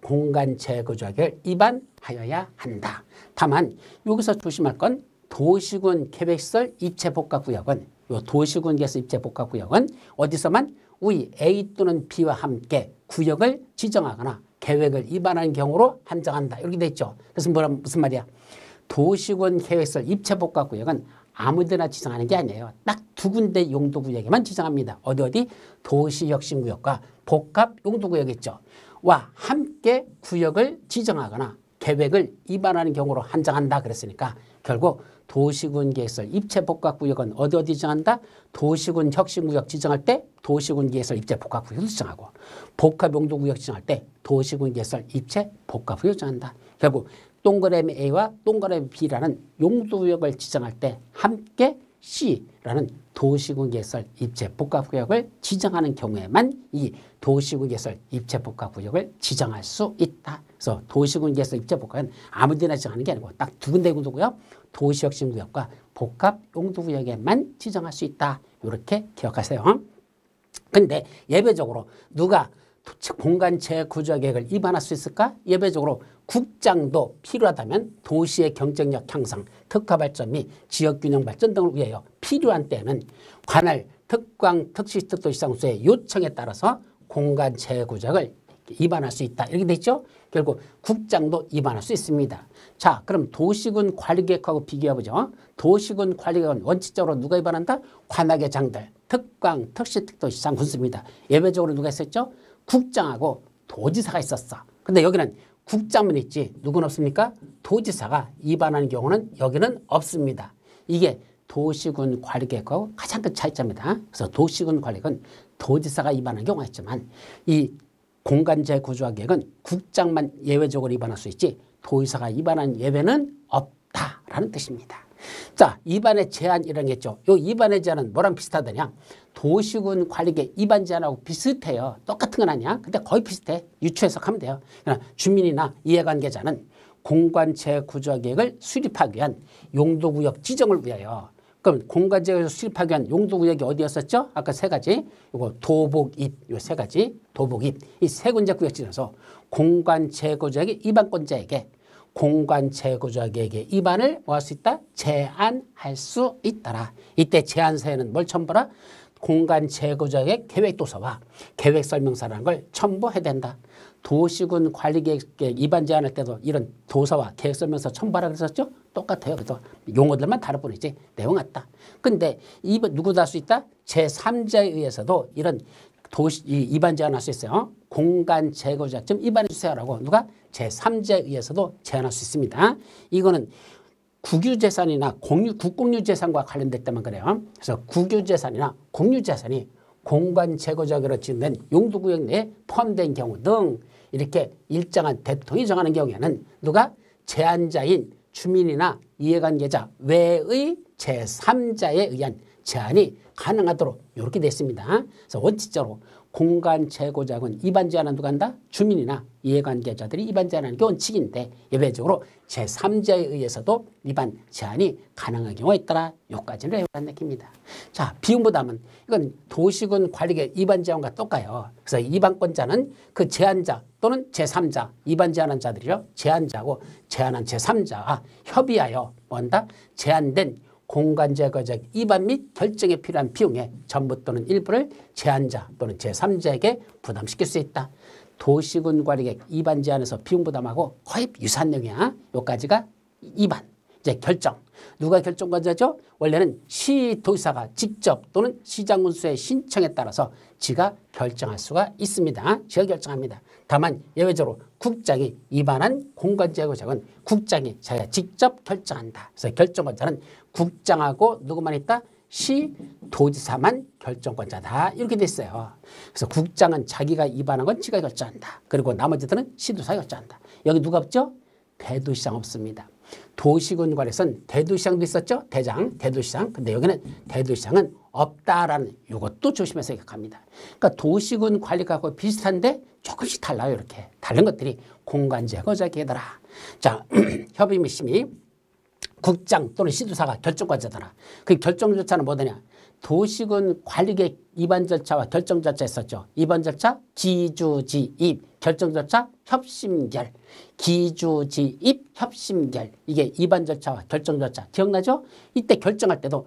공간 재구조화 계획을 입안하여야 한다. 다만 여기서 조심할 건 도시군 계획설 입체복합구역은 요 도시군 계획설 입체복합구역은 어디서만 위 A 또는 B와 함께 구역을 지정하거나 계획을 위반하는 경우로 한정한다. 이렇게 돼 있죠. 그래서 무슨 말이야? 도시군 계획설 입체복합구역은 아무데나 지정하는 게 아니에요. 딱 두 군데 용도구역에만 지정합니다. 어디? 도시혁신구역과 복합용도구역 있죠. 와 함께 구역을 지정하거나 계획을 위반하는 경우로 한정한다 그랬으니까 결국 도시군 계획설 입체복합구역은 어디 지정한다? 도시군 혁신구역 지정할 때 도시군 계획설 입체복합구역을 지정하고 복합용도구역 지정할 때 도시군 계획설 입체복합구역 지정한다. 결국 동그라미 A와 동그라미 B라는 용도구역을 지정할 때 함께 C라는 도시군 계획설 입체복합구역을 지정하는 경우에만 이 도시군 계획설 입체복합구역을 지정할 수 있다. 그래서 도시군 계획설 입체복합구역은 아무데나 지정하는 게 아니고 딱 두 군데 용도구역, 도시혁신구역과 복합용도구역에만 지정할 수 있다. 이렇게 기억하세요. 근데 예외적으로 누가 공간 재구조화 계획을 위반할 수 있을까? 예외적으로 국장도 필요하다면 도시의 경쟁력 향상, 특화 발전 및 지역균형 발전 등을 위하여 필요한 때는 관할 특광 특시특도시장소의 요청에 따라서 공간 재구조화를 위반할 수 있다. 이렇게 돼 있죠? 결국 국장도 위반할 수 있습니다. 자, 그럼 도시군 관리계획하고 비교해보죠. 도시군 관리계획은 원칙적으로 누가 위반한다? 관악의 장들, 특광, 특시특도시장 군수입니다. 예외적으로 누가 있었죠? 국장하고 도지사가 있었어. 근데 여기는 국장만 있지 누구는 없습니까? 도지사가 위반하는 경우는 여기는 없습니다. 이게 도시군 관리계획하고 가장 큰 차이점이다. 그래서 도시군 관리계획은 도지사가 위반하는 경우가 있지만 이 공간재구조화 계획은 국장만 예외적으로 위반할 수 있지 도지사가 위반한 예외는 없다라는 뜻입니다. 자, 위반의 제한이라는 게 있죠. 이 위반의 제한은 뭐랑 비슷하더냐? 도시군 관리계획 위반 제한하고 비슷해요. 똑같은 건 아니야. 근데 거의 비슷해. 유추해석하면 돼요. 그러나 주민이나 이해관계자는 공간체 구조계획을 수립하기 위한 용도구역 지정을 위하여. 그럼 공간체를 수립하기 위한 용도구역이 어디였었죠? 아까 세 가지. 이거 도복입, 요 세 가지. 도복입. 이 세 군데 구역 지정해서 공간체 구조계획 위반권자에게 공간체 구조계획의 위반을 뭐 할 수 있다? 제한할 수 있다라. 이때 제한사에는 뭘 첨부하라? 공간체 구조계획 계획도서와 계획설명서라는 걸 첨부해야 된다. 도시군 관리계획 위반 제한할 때도 이런 도서와 계획설명서 첨부하라 그랬었죠? 똑같아요. 그래서 용어들만 다를 뿐이지 내용 같다. 근데 누구도 할 수 있다? 제3자에 의해서도 이런 위반 제한할 수 있어요. 공간 제거 작전 위반해 주세요라고 누가 제3자에 의해서도 제한할 수 있습니다. 이거는 국유재산이나 국공유재산과 관련될 때만 그래요. 그래서 국유재산이나 공유재산이 공간 제거자격으로 지정된 용도구역 내에 포함된 경우 등 이렇게 일정한 대통령이 정하는 경우에는 누가 제한자인 주민이나 이해관계자 외의 제3자에 의한 제한이 가능하도록 이렇게 됐습니다. 그래서 원칙적으로 공간 제고자격은 위반 제한은 누가 한다? 주민이나 이해관계자들이 위반 제한하는 게 원칙인데 예외적으로 제3자에 의해서도 위반 제한이 가능한 경우가 있더라. 요까지를 외우라는 느낌입니다. 자, 비용부담은 이건 도시군 관리계 위반 제한과 똑같아요. 그래서 위반권자는 그 제한자 또는 제3자, 위반 제한한 자들이죠. 제한자고 제한한 제3자와 협의하여 뭐한다? 제한된 공간제거적 위반 및 결정에 필요한 비용의 전부 또는 일부를 제한자 또는 제3자에게 부담시킬 수 있다. 도시군 관리계획 위반 제한에서 비용 부담하고 거의 유사한 내용이야. 요까지가 위반. 이제 결정. 누가 결정권자죠? 원래는 시도지사가 직접 또는 시장군수의 신청에 따라서 지가 결정할 수가 있습니다. 지가 결정합니다. 다만 예외적으로 국장이 위반한 공간제거적은 국장이 자기가 직접 결정한다. 그래서 결정권자는 국장하고 누구만 있다? 시도지사만 결정권자다. 이렇게 됐어요. 그래서 국장은 자기가 위반한 건 지가 결정한다. 그리고 나머지들은 시도지사가 결정한다. 여기 누가 없죠? 대도시장 없습니다. 도시군 관에서는 대도시장도 있었죠. 대장, 대도시장. 근데 여기는 대도시장은 없다라는 이것도 조심해서 기억합니다. 그러니까 도시군 관리하고 비슷한데 조금씩 달라요. 이렇게 다른 것들이 공간제거자계더라. 자, 협의 및 심의. 국장 또는 시도사가 결정권자더라. 그 결정 절차는 뭐더냐? 도시군 관리계획 위반 절차와 결정 절차 있었죠. 위반 절차 기주지입, 결정 절차 협심결, 기주지입 협심결. 이게 위반 절차와 결정 절차 기억나죠? 이때 결정할 때도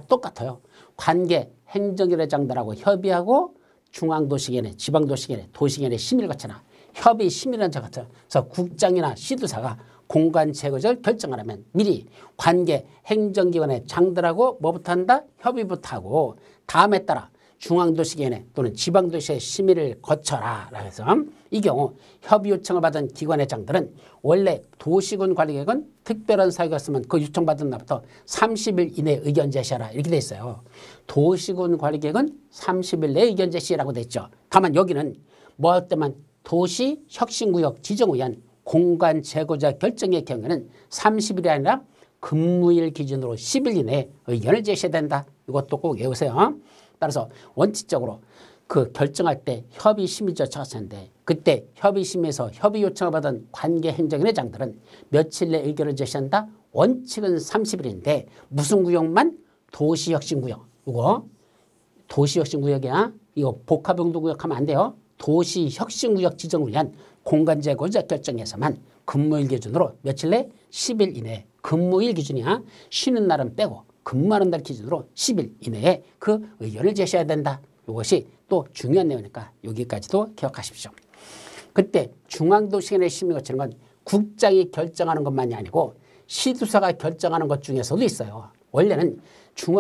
똑같아요. 관계 행정위원장들하고 협의하고 중앙도시계획, 지방도시계획, 도시계획 심의를 거쳐라. 협의 심의라는 자 같아요. 그래서 국장이나 시도사가 공간 제거를 결정하려면 미리 관계 행정기관의 장들하고 뭐부터 한다? 협의부터 하고 다음에 따라 중앙도시계획 또는 지방도시의 심의를 거쳐라. 그래서 이 경우 협의 요청을 받은 기관의 장들은 원래 도시군 관리계획은 특별한 사유가 있으면 그 요청받은 날부터 30일 이내에 의견 제시하라. 이렇게 돼 있어요. 도시군 관리계획은 30일 내에 의견 제시라고 돼 있죠. 다만 여기는 뭐 할 때만 도시 혁신구역 지정을 위한 공간 제거자 결정의 경우에는 30일이 아니라 근무일 기준으로 10일 이내에 의견을 제시해야 된다. 이것도 꼭 외우세요. 따라서 원칙적으로 그 결정할 때 협의 심의 절차가 있는데 그때 협의 심의에서 협의 요청을 받은 관계 행정위원회 장들은 며칠 내에 의견을 제시한다. 원칙은 30일인데 무슨 구역만? 도시혁신구역. 이거 도시혁신구역이야. 이거 복합용도구역 하면 안 돼요. 도시혁신구역 지정을 위한 공간제거자 결정에서만 근무일 기준으로 며칠 내 10일 이내에 근무일 기준이야. 쉬는 날은 빼고 근무하는 날 기준으로 10일 이내에 그 의견을 제시해야 된다. 이것이 또 중요한 내용이니까 여기까지도 기억하십시오. 그때 중앙도시계획 심의 거치는 건 국장이 결정하는 것만이 아니고 시도사가 결정하는 것 중에서도 있어요. 원래는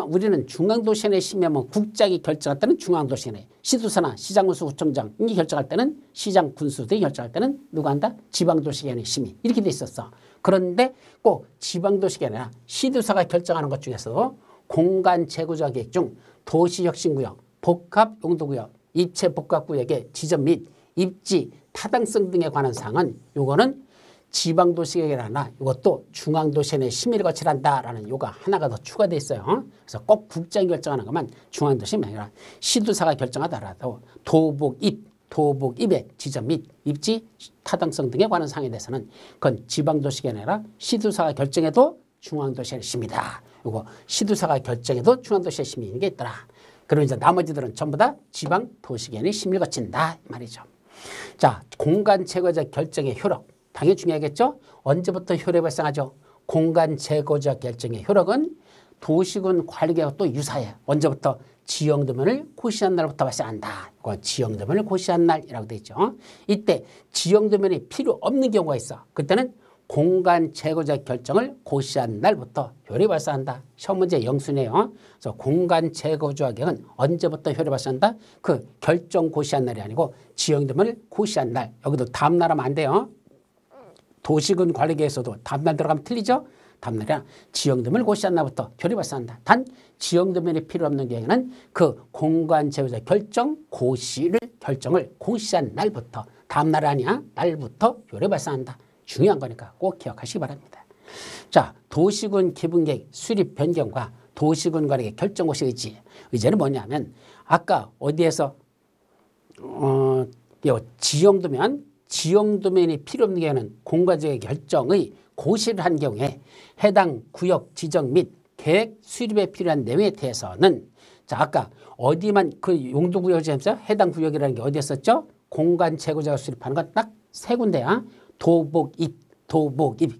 우리는 중앙도시계획 심의하면 국장이 결정할 때는 중앙도시계획, 시도사나 시장군수 구청장이 결정할 때는 시장 군수들이 결정할 때는 누가 한다? 지방도시계획 심의 이렇게 돼 있었어. 그런데 꼭 지방도시계획이나 시도사가 결정하는 것 중에서도 공간제거자 계획 중 도시혁신구역, 복합용도구역, 입체복합구역의 지정 및 입지, 타당성 등에 관한 사항은 요거는 지방도시계획이나 이것도 중앙도시계획 심의를 거치란다라는 요가 하나가 더 추가되어 있어요. 그래서 꼭 국장이 결정하는 것만 중앙도시계획이 아니라 시도사가 결정하더라도 도복입 도복, 입의 지점 및 입지 타당성 등에 관한 사항에 대해서는 그건 지방도시가 아니라 시도사가 결정해도 중앙도시의 심의다. 이거 시도사가 결정해도 중앙도시의 심의 있는 게 있더라. 그리고 이제 나머지들은 전부 다 지방도시계획의 심의를 거친다 이 말이죠. 자, 공간 제거적 결정의 효력 당연히 중요하겠죠. 언제부터 효력이 발생하죠? 공간 제거적 결정의 효력은 도시군 관리계획과 또 유사해. 언제부터? 지형도면을 고시한 날부터 발생한다. 이거 지형도면을 고시한 날이라고 되어 있죠. 이때 지형도면이 필요 없는 경우가 있어. 그때는 공간 제거적 결정을 고시한 날부터 효력이 발생한다. 시험 문제 영순이에요. 그래서 공간 제거적 계획은 언제부터 효력이 발생한다? 그 결정 고시한 날이 아니고 지형도면을 고시한 날. 여기도 다음 날 하면 안 돼요. 도시군 관리계획에서도 다음 날 들어가면 틀리죠. 다음 날이야 지형도면을 고시한 날부터 효력이 발생한다. 단 지형도면이 필요 없는 경우에는 그 공간 제거적 결정을 고시한 날부터 다음 날 아니야. 날부터 효력이 발생한다. 중요한 거니까 꼭 기억하시기 바랍니다. 자, 도시군 기본계획 수립 변경과 도시군 관리계획 결정고시 의지. 의제는 뭐냐면 아까 어디에서 지형도면이 필요 없는 경우에는 공간제의 결정의 고시를 한 경우에 해당 구역 지정 및 계획 수립에 필요한 내용에 대해서는 자 아까 어디만 그 용도구역에서 해당 구역이라는 게 어디였었죠? 공간 제고자가 수립하는 건 딱 세 군데야. 도복, 입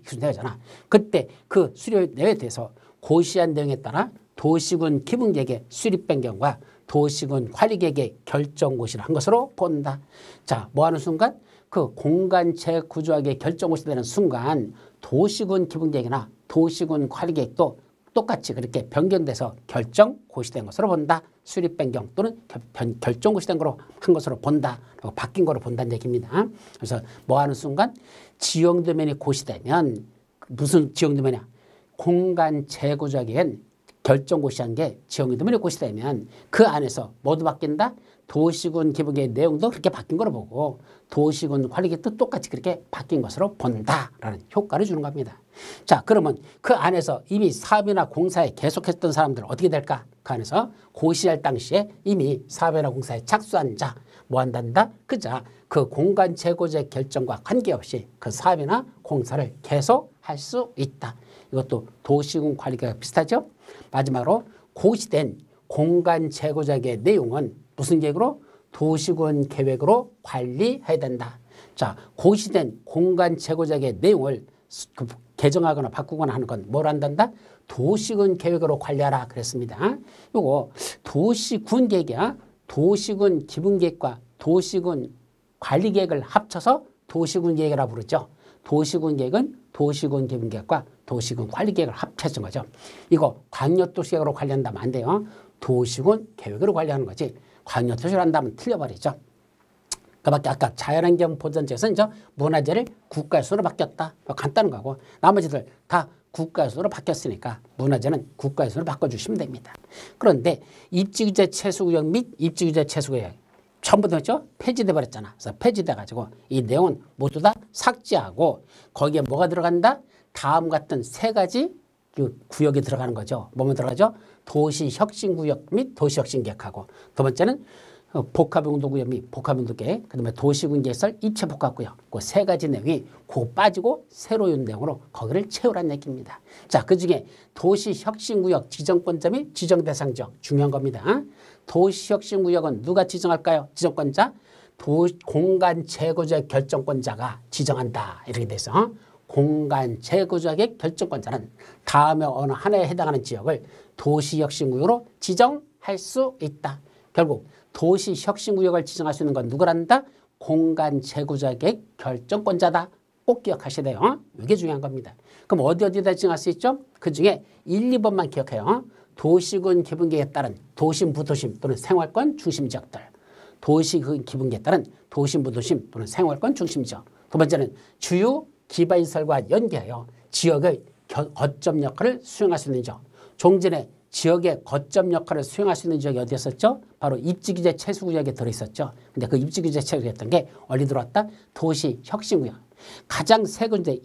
순서잖아. 그때 그 수립 내용에 대해서 고시한 내용에 따라 도시군 기본계획의 수립 변경과 도시군 관리계획의 결정고시를 한 것으로 본다. 자, 뭐 하는 순간? 그 공간 재구조하게 결정고시 되는 순간 도시군 기본계획이나 도시군 관리계획도 똑같이 그렇게 변경돼서 결정고시된 것으로 본다. 수립 변경 또는 결정고시된 거로 한 것으로 본다. 바뀐 거로 본다는 얘기입니다. 그래서 뭐 하는 순간 지형도면이 고시되면 무슨 지형도면이야? 공간 재구조하기엔 결정고시한 게 지형도면이 고시되면 그 안에서 모두 바뀐다. 도시군 기본계획 내용도 그렇게 바뀐 거로 보고 도시군 관리계획도 똑같이 그렇게 바뀐 것으로 본다라는 효과를 주는 겁니다. 자, 그러면 그 안에서 이미 사업이나 공사에 계속했던 사람들은 어떻게 될까? 그 안에서 고시할 당시에 이미 사업이나 공사에 착수한 자 뭐 한단다? 그자 그 공간 재고제 결정과 관계없이 그 사업이나 공사를 계속 할 수 있다. 이것도 도시군 관리계획과 비슷하죠? 마지막으로 고시된 공간 재고제의 내용은 무슨 계획으로? 도시군 계획으로 관리해야 된다. 자, 고시된 공간 재고제의 내용을 개정하거나 바꾸거나 하는 건 뭘 한단다? 도시군 계획으로 관리하라 그랬습니다. 요거 도시군 계획이야. 도시군 기본계획과 도시군 관리계획을 합쳐서 도시군 계획이라고 부르죠. 도시군 계획은 도시군 기본계획과 도시군 관리계획을 합쳐진 거죠. 이거 광역도시계획으로 관리한다면 안 돼요. 도시군 계획으로 관리하는 거지. 광역도시로 한다면 틀려버리죠. 그밖에 아까 자연환경 보전제에서는 문화재를 국가유수로 바뀌었다. 간단한 거고 나머지들 다 국가유수로 바뀌었으니까 문화재는 국가유수로 바꿔주시면 됩니다. 그런데 입지규제 채수구역 및 입지규제 채수구역 전부 다 폐지돼 버렸잖아. 그래서 폐지돼 가지고 이 내용은 모두 다 삭제하고 거기에 뭐가 들어간다? 다음 같은 세 가지 구역이 들어가는 거죠. 뭐뭐 들어가죠? 도시혁신구역 및 도시혁신계획하고 두 번째는 복합용도구역 및 복합용도계획, 그다음에 도시군계획설 입체복합구역 그 세 가지 내용이 그 빠지고 새로운 내용으로 거기를 채우라는 얘기입니다. 자, 그중에 도시혁신구역 지정권자 및 지정대상지역 중요한 겁니다. 도시혁신구역은 누가 지정할까요? 지정권자? 공간재구조의 결정권자가 지정한다. 이렇게 돼서 공간재구조의 결정권자는 다음에 어느 하나에 해당하는 지역을 도시혁신구역으로 지정할 수 있다. 결국 도시혁신구역을 지정할 수 있는 건 누구란다? 공간재구조의 결정권자다. 꼭 기억하셔야 돼요. 이게 중요한 겁니다. 그럼 어디다 지정할 수 있죠? 그중에 1, 2번만 기억해요. 도시군 기본계획에 따른 도심, 부도심 또는 생활권 중심 지역들. 도시군 기본계획에 따른 도심, 부도심 또는 생활권 중심 지역. 두 번째는 주요 기반시설과 연계하여 지역의 거점 역할을 수행할 수 있는 지역. 종전에 지역의 거점 역할을 수행할 수 있는 지역이 어디였었죠? 바로 입지규제 채수구역에 들어있었죠. 근데 그 입지규제 채수구역이었던 게 어디 들어왔다? 도시혁신구역. 가장 세 군데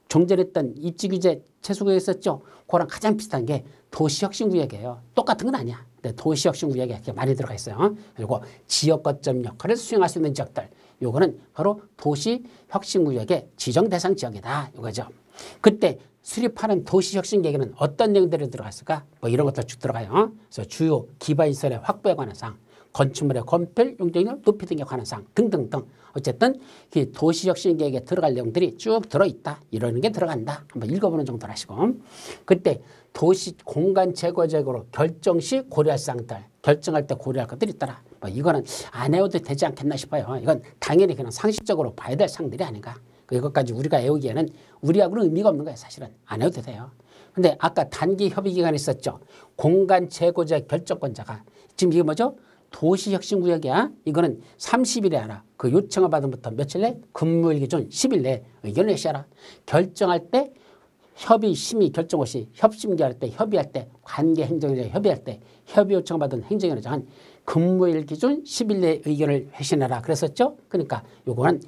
종전했던 입지규제 채수구역이 있었죠. 그거랑 가장 비슷한 게 도시혁신구역이에요. 똑같은 건 아니야. 근데 도시혁신구역에 이렇게 많이 들어가 있어요. 그리고 지역 거점 역할을 수행할 수 있는 지역들. 요거는 바로 도시혁신구역의 지정 대상 지역이다. 이거죠. 그때 수립하는 도시혁신계획에는 어떤 내용들이 들어갔을까? 뭐 이런 것들 쭉 들어가요. 그래서 주요 기반시설의 확보에 관한 사항, 건축물의 건폐율, 용적률 높이 등에 관한 사항 등등등. 어쨌든 이 도시혁신계획에 들어갈 내용들이 쭉 들어있다. 이러는 게 들어간다. 한번 읽어보는 정도로 하시고. 그때 도시 공간 제거적으로 결정 시 고려할 사항들, 결정할 때 고려할 것들이 있더라. 뭐 이거는 안 외워도 되지 않겠나 싶어요. 이건 당연히 그냥 상식적으로 봐야 될 사항들이 아닌가. 이것까지 우리가 외우기에는 우리하고는 의미가 없는 거예요. 사실은 안 해도 돼요. 근데 아까 단기 협의 기간이 있었죠. 공간 재고자 결정권자가 지금 이게 뭐죠? 도시혁신구역이야. 이거는 30일에 하라. 그 요청을 받은부터 며칠 내? 근무일 기준 10일 내에 의견을 내시하라. 결정할 때 협의 심의 결정 없이 협심기할 때 협의할 때 관계 행정위원회 협의할 때 협의 요청을 받은 행정위원장은 근무일 기준 10일 내에 의견을 회신하라 그랬었죠. 그러니까 요거는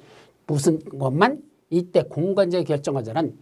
무슨 것만 이때 공간적 결정권자는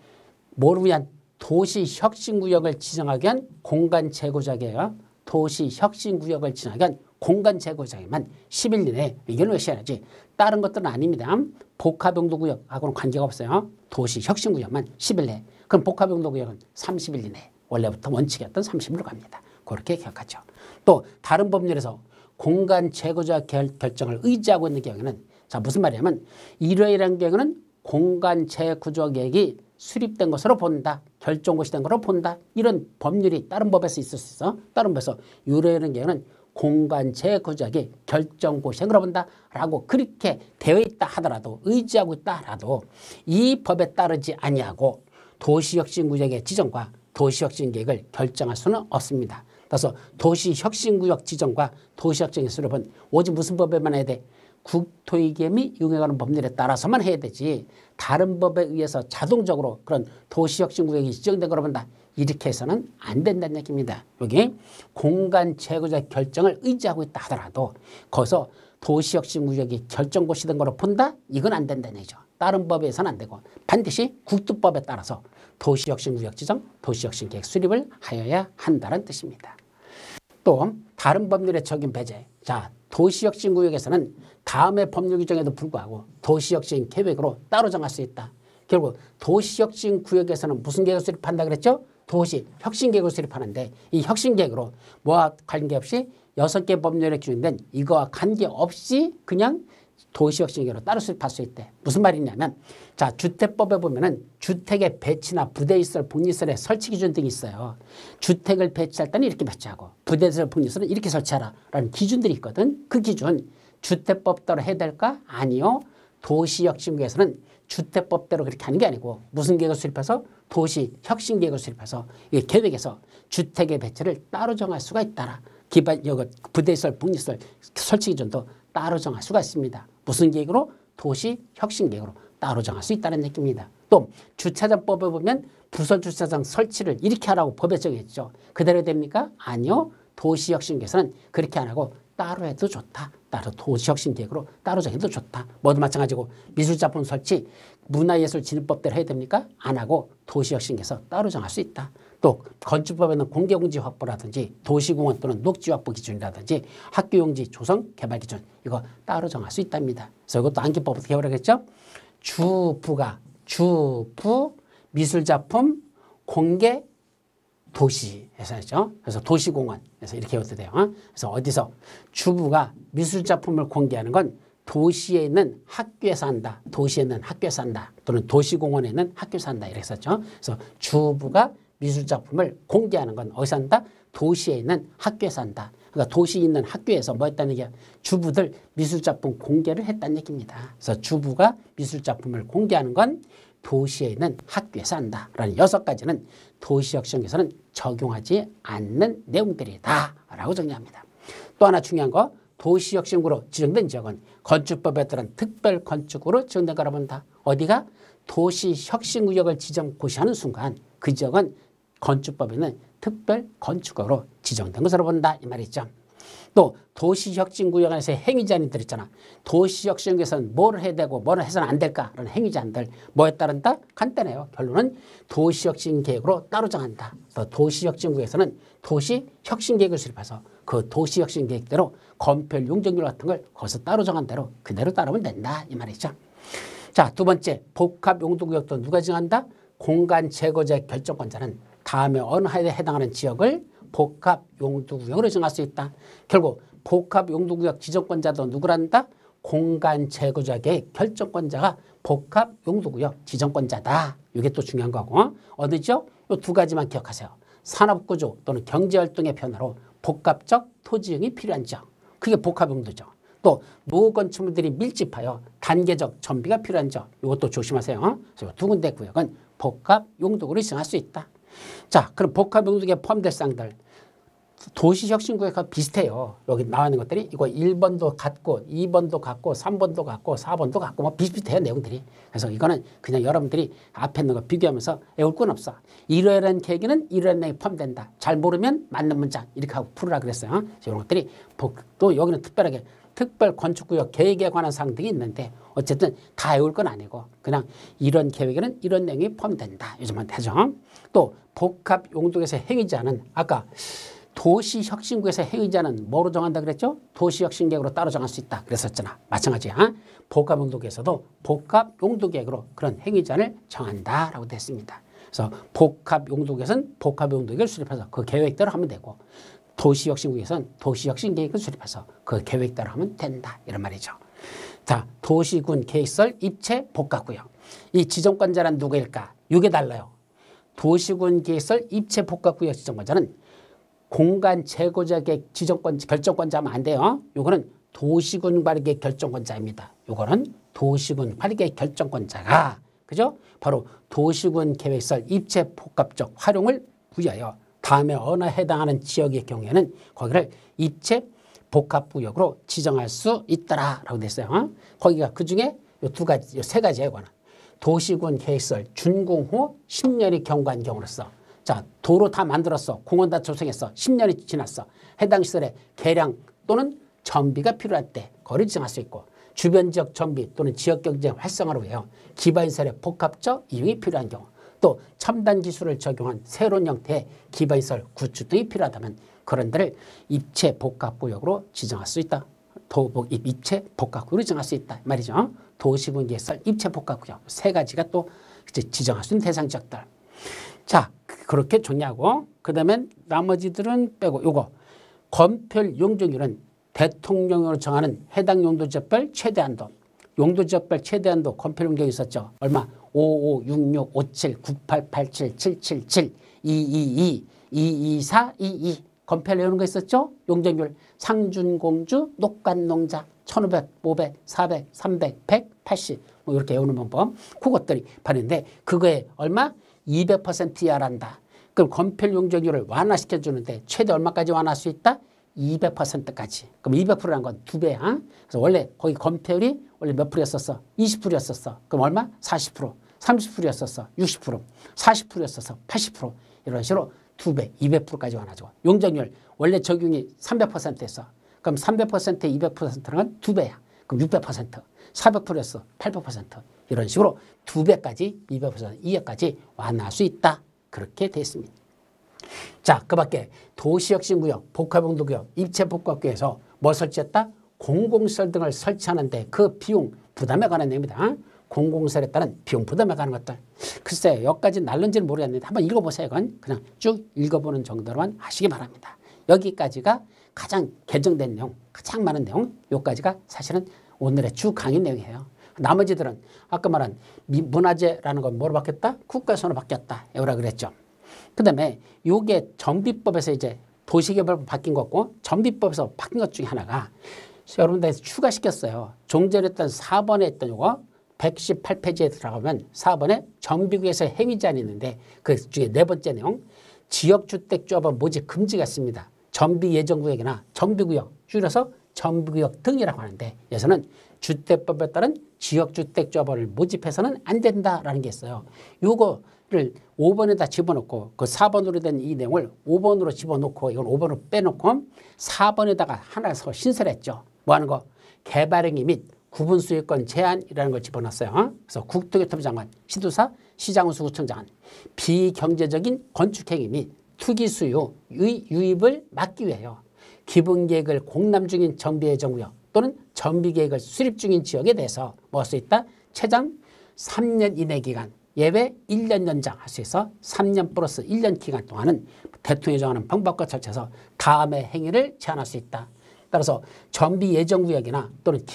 뭐를 위한 도시혁신구역을 지정하기 위한 공간 재고자계예요. 도시혁신구역을 지정하기 위한 공간 재고자에만 10일 이내에 의견을 회시해야지 다른 것들은 아닙니다. 복합용도구역하고는 관계가 없어요. 도시혁신구역만 10일 내에. 그럼 복합용도구역은 30일 이내에 원래부터 원칙이었던 30일로 갑니다. 그렇게 기억하죠. 또 다른 법률에서 공간 재고자 결정을 의지하고 있는 경우에는 자 무슨 말이냐면 이러이러한 경우는 공간 재구조 계획이 수립된 것으로 본다. 결정고시 된 것으로 본다. 이런 법률이 다른 법에서 있을 수 있어. 다른 법에서 이러이러한 경우는 공간 재구조계 결정고시에 그러본다 라고 그렇게 되어 있다 하더라도 의지하고 있다 하더라도 이 법에 따르지 아니하고 도시혁신구역의 지정과 도시혁신계획을 결정할 수는 없습니다. 그래서 도시혁신구역 지정과 도시혁신의 수립은 오직 무슨 법에만 해야 돼? 국토위계 및 이용에 관한 법률에 따라서만 해야 되지 다른 법에 의해서 자동적으로 그런 도시혁신구역이 지정된 거로 본다. 이렇게 해서는 안 된다는 얘기입니다. 여기 공간 재구조 결정을 의지하고 있다 하더라도 거기서 도시혁신구역이 결정고시된 거로 본다? 이건 안 된다는 얘기죠. 다른 법에서는 안 되고 반드시 국토법에 따라서 도시혁신구역 지정, 도시혁신계획 수립을 하여야 한다는 뜻입니다. 또 다른 법률의 적용 배제. 자, 도시혁신구역에서는 다음의 법률 규정에도 불구하고 도시혁신 계획으로 따로 정할 수 있다. 결국 도시혁신구역에서는 무슨 계획을 수립한다 그랬죠? 도시혁신계획을 수립하는데 이 혁신계획으로 뭐와 관계없이 6개 법률에 규정된 이거와 관계없이 그냥 도시혁신계획으로 따로 수립할 수 있대. 무슨 말이냐면 자 주택법에 보면은 주택의 배치나 부대시설, 복리시설의 설치 기준 등이 있어요. 주택을 배치할 때는 이렇게 배치하고 부대시설, 복리시설은 이렇게 설치하라라는 기준들이 있거든. 그 기준 주택법대로 해야 될까? 아니요. 도시혁신계획에서는 주택법대로 그렇게 하는 게 아니고 무슨 계획을 수립해서 도시혁신계획을 수립해서 이 계획에서 주택의 배치를 따로 정할 수가 있다라. 기반 부대시설, 복리시설 설치 기준도 따로 정할 수가 있습니다. 무슨 계획으로? 도시혁신계획으로 따로 정할 수 있다는 얘기입니다. 또 주차장법에 보면 부설 주차장 설치를 이렇게 하라고 법에 정했죠. 그대로 됩니까? 아니요. 도시혁신계획에서는 그렇게 안 하고 따로 해도 좋다. 따로 도시혁신계획으로 따로 정해도 좋다. 뭐도 마찬가지고 미술작품 설치 문화예술진흥법대로 해야 됩니까? 안 하고 도시혁신계획에서 따로 정할 수 있다. 또 건축법에는 공개공지 확보라든지 도시공원 또는 녹지 확보 기준이라든지 학교용지 조성 개발 기준 이거 따로 정할 수 있답니다. 그래서 이것도 안기법 어떻게 해보라겠죠? 주부가 주부 미술작품 공개 도시에서 했죠. 그래서 도시공원에서 이렇게 해도 돼요. 그래서 어디서 주부가 미술작품을 공개하는 건 도시에 있는 학교에서 한다. 도시에 있는 학교에서 한다. 또는 도시공원에 있는 학교에서 한다. 이렇게 썼죠. 그래서 주부가 미술작품을 공개하는 건 어디서 한다? 도시에 있는 학교에서 한다. 그러니까 도시에 있는 학교에서 뭐 했다는 얘기야? 주부들 미술작품 공개를 했다는 얘기입니다. 그래서 주부가 미술작품을 공개하는 건 도시에 있는 학교에서 한다라는 6가지는 도시혁신에서는 적용하지 않는 내용들이다 라고 정리합니다. 또 하나 중요한 거 도시혁신구로 지정된 지역은 건축법에 따른 특별건축구로 지정된 거라 본다. 어디가? 도시혁신구역을 지정 고시하는 순간 그 지역은 건축법에는 특별건축구로 지정된 것으로 본다 이 말이죠. 또 도시혁신구역에서의 행위제한들 있잖아. 도시혁신구역에서는 뭘 해야 되고 뭘 해서는 안 될까? 그런 행위제한들 뭐에 따른다? 간단해요. 결론은 도시혁신계획으로 따로 정한다. 그래서 도시혁신구역에서는 도시혁신계획을 수립해서 그 도시혁신계획대로 건폐율, 용적률 같은 걸 거기서 따로 정한 대로 그대로 따르면 된다. 이 말이죠. 자, 두 번째 복합용도구역도 누가 정한다? 공간제거제 결정권자는 다음에 어느 하에 해당하는 지역을 복합용도구역으로 정할 수 있다. 결국 복합용도구역 지정권자도 누구란다? 공간제거제의 결정권자가 복합용도구역 지정권자다. 이게 또 중요한 거고. 어디죠? 이 두 가지만 기억하세요. 산업구조 또는 경제활동의 변화로 복합적 토지용이 필요한 지역. 그게 복합용도죠. 또 노후건축물들이 밀집하여 단계적 정비가 필요한 지역. 이것도 조심하세요. 그래서 두 군데 구역은 복합용도구를 지정할 수 있다. 자, 그럼 복합용도구에 포함될 사항들 도시혁신구역과 비슷해요. 여기 나와 있는 것들이 이거 1번도 같고 2번도 같고 3번도 같고 4번도 같고 뭐 비슷비슷해요. 내용들이. 그래서 이거는 그냥 여러분들이 앞에 있는 거 비교하면서 외울 건 없어. 이러한 계획에는 이러한 내용이 포함된다. 잘 모르면 맞는 문장 이렇게 하고 풀으라 그랬어요. 이런 것들이 또 여기는 특별하게 특별 건축구역 계획에 관한 사항들이 있는데 어쨌든 다 외울 건 아니고 그냥 이런 계획에는 이런 내용이 포함된다. 요즘은 되죠. 또 복합용도구에서 행위자는 아까 도시혁신구에서 행위자는 뭐로 정한다 그랬죠? 도시혁신계획으로 따로 정할 수 있다 그랬었잖아. 마찬가지야. 복합용도구에서도 복합용도계획으로 그런 행위자를 정한다라고 됐습니다. 그래서 복합용도구에서는 복합용도계획을 수립해서 그 계획대로 하면 되고 도시혁신구에서는 도시혁신계획을 수립해서 그 계획대로 하면 된다. 이런 말이죠. 자, 도시군 계획설 입체 복합구역. 이 지정권자는 누구일까? 이게 달라요. 도시군 계획설 입체 복합구역 지정권자는 공간 제거자 계획 지정권 결정권자면 안 돼요. 요거는 도시군 관리계획 결정권자입니다. 요거는 도시군 관리계획 결정권자가 그죠? 바로 도시군 계획설 입체 복합적 활용을 부여하여 다음에 어느 해당하는 지역의 경우에는 거기를 입체 복합구역으로 지정할 수 있더라라고 됐어요. 거기가 그 중에 요 두 가지, 요 세 가지예요. 이거는 도시군 계획설 준공 후 10년이 경과한 경우로서 자, 도로 다 만들었어. 공원 다 조성했어. 10년이 지났어. 해당 시설에 개량 또는 정비가 필요할 때 거리를 지정할 수 있고 주변 지역 정비 또는 지역 경제 활성화를 위해 기반시설의 복합적 이용이 필요한 경우 또 첨단 기술을 적용한 새로운 형태의 기반시설 구축 등이 필요하다면 그런 데를 입체 복합구역으로 지정할 수 있다. 입체 복합구역으로 지정할 수 있다. 말이죠. 도시군 계획설 입체 복합구역 세 가지가 또 지정할 수 있는 대상 지역들. 자, 그렇게 정리하고 그 다음에 나머지들은 빼고 요거 건폐율 용적률은 대통령으로 정하는 해당 용도지역별 최대한도 용도지역별 최대한도 건폐율 용적이 있었죠. 얼마? 55, 66, 57, 98, 87, 777, 222, 224, 22 건폐율 이런 거 있었죠. 용적률 상준공주, 녹간농자 1500, 500, 400, 300, 100, 80 뭐 이렇게 외우는 방법 그것들이 바는데 그거에 얼마? 200% 이하란다. 그럼 건폐율 용적률을 완화시켜주는데 최대 얼마까지 완화할 수 있다? 200%까지. 그럼 200%라는 건 2배야. 그래서 원래 거기 건폐율이 원래 몇 프로였었어? 20%였었어. 그럼 얼마? 40%. 30%였었어. 60%. 40%였었어. 80%. 이런 식으로 2배, 200%까지 완화하죠. 용적률 원래 적용이 300%였어. 그럼 300%에 200%는 건 2배야. 그럼 600%. 400%였어. 800%. 이런 식으로 2배까지 200% 200까지 완화할 수 있다. 그렇게 됐습니다. 자, 그 밖에 도시혁신구역, 복합용도구역, 입체복합구역에서 뭐 설치했다? 공공시설 등을 설치하는데 그 비용 부담에 관한 내용입니다. 공공시설에 따른 비용 부담에 관한 것들. 글쎄요. 여기까지 날른지는 모르겠는데 한번 읽어보세요. 이건 그냥 쭉 읽어보는 정도로만 하시기 바랍니다. 여기까지가 가장 개정된 내용, 가장 많은 내용. 여기까지가 사실은 오늘의 주 강의 내용이에요. 나머지들은 아까 말한 문화재라는 건 뭐로 바뀌었다? 국가선으로 바뀌었다. 에우라 그랬죠. 그 다음에 요게 정비법에서 이제 도시개발법 바뀐 거고 정비법에서 바뀐 것 중에 하나가 여러분들 추가시켰어요. 종전에 했던 4번에 했던 요거 118페이지에 들어가면 4번에 정비구역에서 행위제한이 있는데 그 중에 네 번째 내용 지역주택조합원 모집 금지가 있습니다. 정비예정구역이나 정비구역 줄여서 정비구역 등이라고 하는데 여기서는 주택법에 따른 지역주택조합원을 모집해서는 안 된다라는 게 있어요. 요거를 5번에다 집어넣고 그 4번으로 된 이 내용을 5번으로 집어넣고 이건 5번으로 빼놓고 4번에다가 하나 더 신설했죠. 뭐 하는 거? 개발행위 및 구분수익권 제한이라는 걸 집어넣었어요. 그래서 국토교통부 장관, 시도사, 시장훈수구청장은 비경제적인 건축행위 및 투기수요의 유입을 막기 위하여 기본계획을 공람 중인 정비예정구역 또는 정비계획을 수립 중인 지역에 대해서 뭐 할 수 있다? 최장 3년 이내 기간, 예외 1년 연장할 수 있어 3년 플러스 1년 기간 동안은 대통령이 정하는 방법과 절차에서 다음의 행위를 제한할 수 있다. 따라서 정비예정구역이나 또는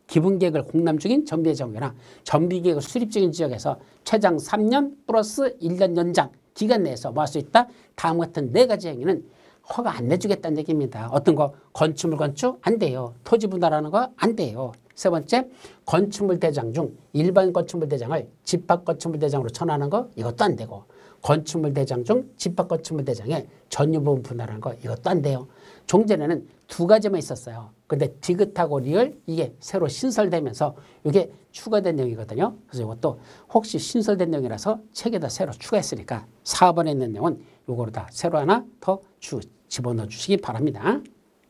기본계획을 공람 중인 정비예정구역이나 정비계획을 수립 중인 지역에서 최장 3년 플러스 1년 연장 기간 내에서 뭐 할 수 있다? 다음 같은 4가지 행위는 허가 안 내주겠다는 얘기입니다. 어떤 거? 건축물 건축 안 돼요. 토지 분할하는 거 안 돼요. 세 번째, 건축물 대장 중 일반 건축물 대장을 집합 건축물 대장으로 전환하는 거 이것도 안 되고, 건축물 대장 중 집합 건축물 대장의 전유 부분 분할하는 거 이것도 안 돼요. 종전에는 2가지만 있었어요. 근데 디귿하고 리을 이게 새로 신설되면서 이게 추가된 내용이거든요. 그래서 이것도 혹시 신설된 내용이라서 책에다 새로 추가했으니까 4번에 있는 내용은 요거로 다 새로 하나 더 집어넣어 주시기 바랍니다.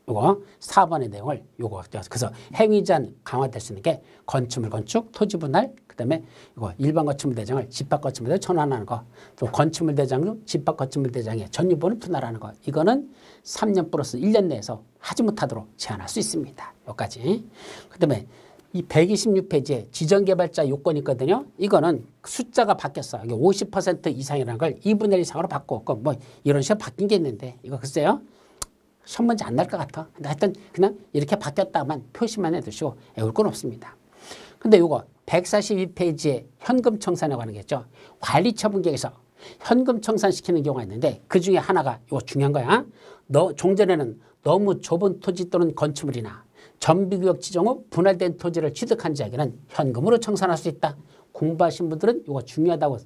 요거 4번의 내용을 요거 그래서 행위 제한 강화될 수 있는 게 건축물 건축, 토지 분할, 그다음에 이거 일반 건축물 대장을 집합 건축물 대장 전환하는 거, 또 건축물 대장 중 집합 건축물 대장의 전유분을 분할하는 거, 이거는 3년 플러스 1년 내에서 하지 못하도록 제한할 수 있습니다. 여기까지. 그다음에 이 126페이지에 지정개발자 요건이 있거든요. 이거는 숫자가 바뀌었어요. 이게 50% 이상이라는 걸 2분의 1 이상으로 바꿨고 뭐 이런 식으로 바뀐 게 있는데 이거 글쎄요. 시험 문제 안 날 것 같아. 근데 하여튼 그냥 이렇게 바뀌었다만 표시만 해두시고 외울 건 없습니다. 근데 요거 142페이지에 현금 청산에 관한 게 있죠. 관리처분계획에서 현금 청산시키는 경우가 있는데 그 중에 하나가 이거 중요한 거야. 종전에는 너무 좁은 토지 또는 건축물이나 정비구역 지정 후 분할된 토지를 취득한 자에게는 현금으로 청산할 수 있다. 공부하신 분들은 이거 중요하다고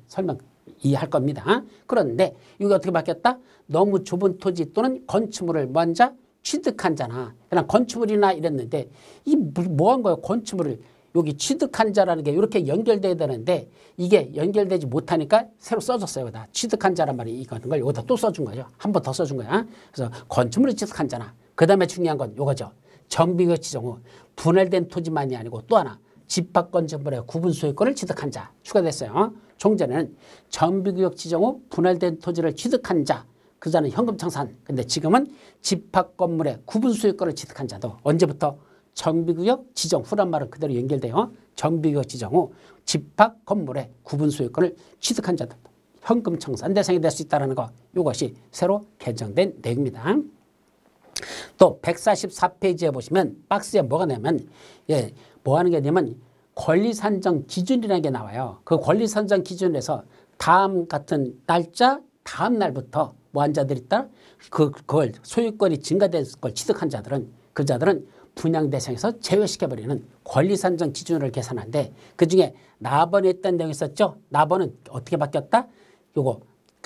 이해할 겁니다. 그런데 이게 어떻게 바뀌었다? 너무 좁은 토지 또는 건축물을 먼저 취득한 자나 그냥 건축물이나 이랬는데 이 뭐 한 거예요? 건축물을 여기 취득한 자라는 게 이렇게 연결돼야 되는데 이게 연결되지 못하니까 새로 써줬어요. 여기다 취득한 자란 말이 이거는 걸 여기다 또 써준 거죠. 한 번 더 써준 거야. 그래서 건축물을 취득한 자나 그 다음에 중요한 건 이거죠. 정비구역 지정 후 분할된 토지만이 아니고 또 하나 집합 건축물의 구분 소유권을 취득한 자 추가됐어요. 종전에는 정비구역 지정 후 분할된 토지를 취득한 자, 그 자는 현금 청산. 근데 지금은 집합 건물의 구분 소유권을 취득한 자도 언제부터? 정비구역 지정 후란 말은 그대로 연결돼요. 정비구역 지정 후 집합 건물의 구분 소유권을 취득한 자도 현금 청산 대상이 될 수 있다는 거, 이것이 새로 개정된 내용입니다. 또 144페이지에 보시면 박스에 뭐가 나면 뭐 하는 게 되면 권리 산정 기준이라는 게 나와요. 그 권리 산정 기준에서 다음 같은 날짜 다음 날부터 뭐 한 자들이 있다? 그걸 소유권이 증가된 걸 취득한 자들은 그 자들은 분양 대상에서 제외시켜버리는 권리 산정 기준을 계산하는데 그중에 나번에 있던 내용이 있었죠. 나번은 어떻게 바뀌었다? 요거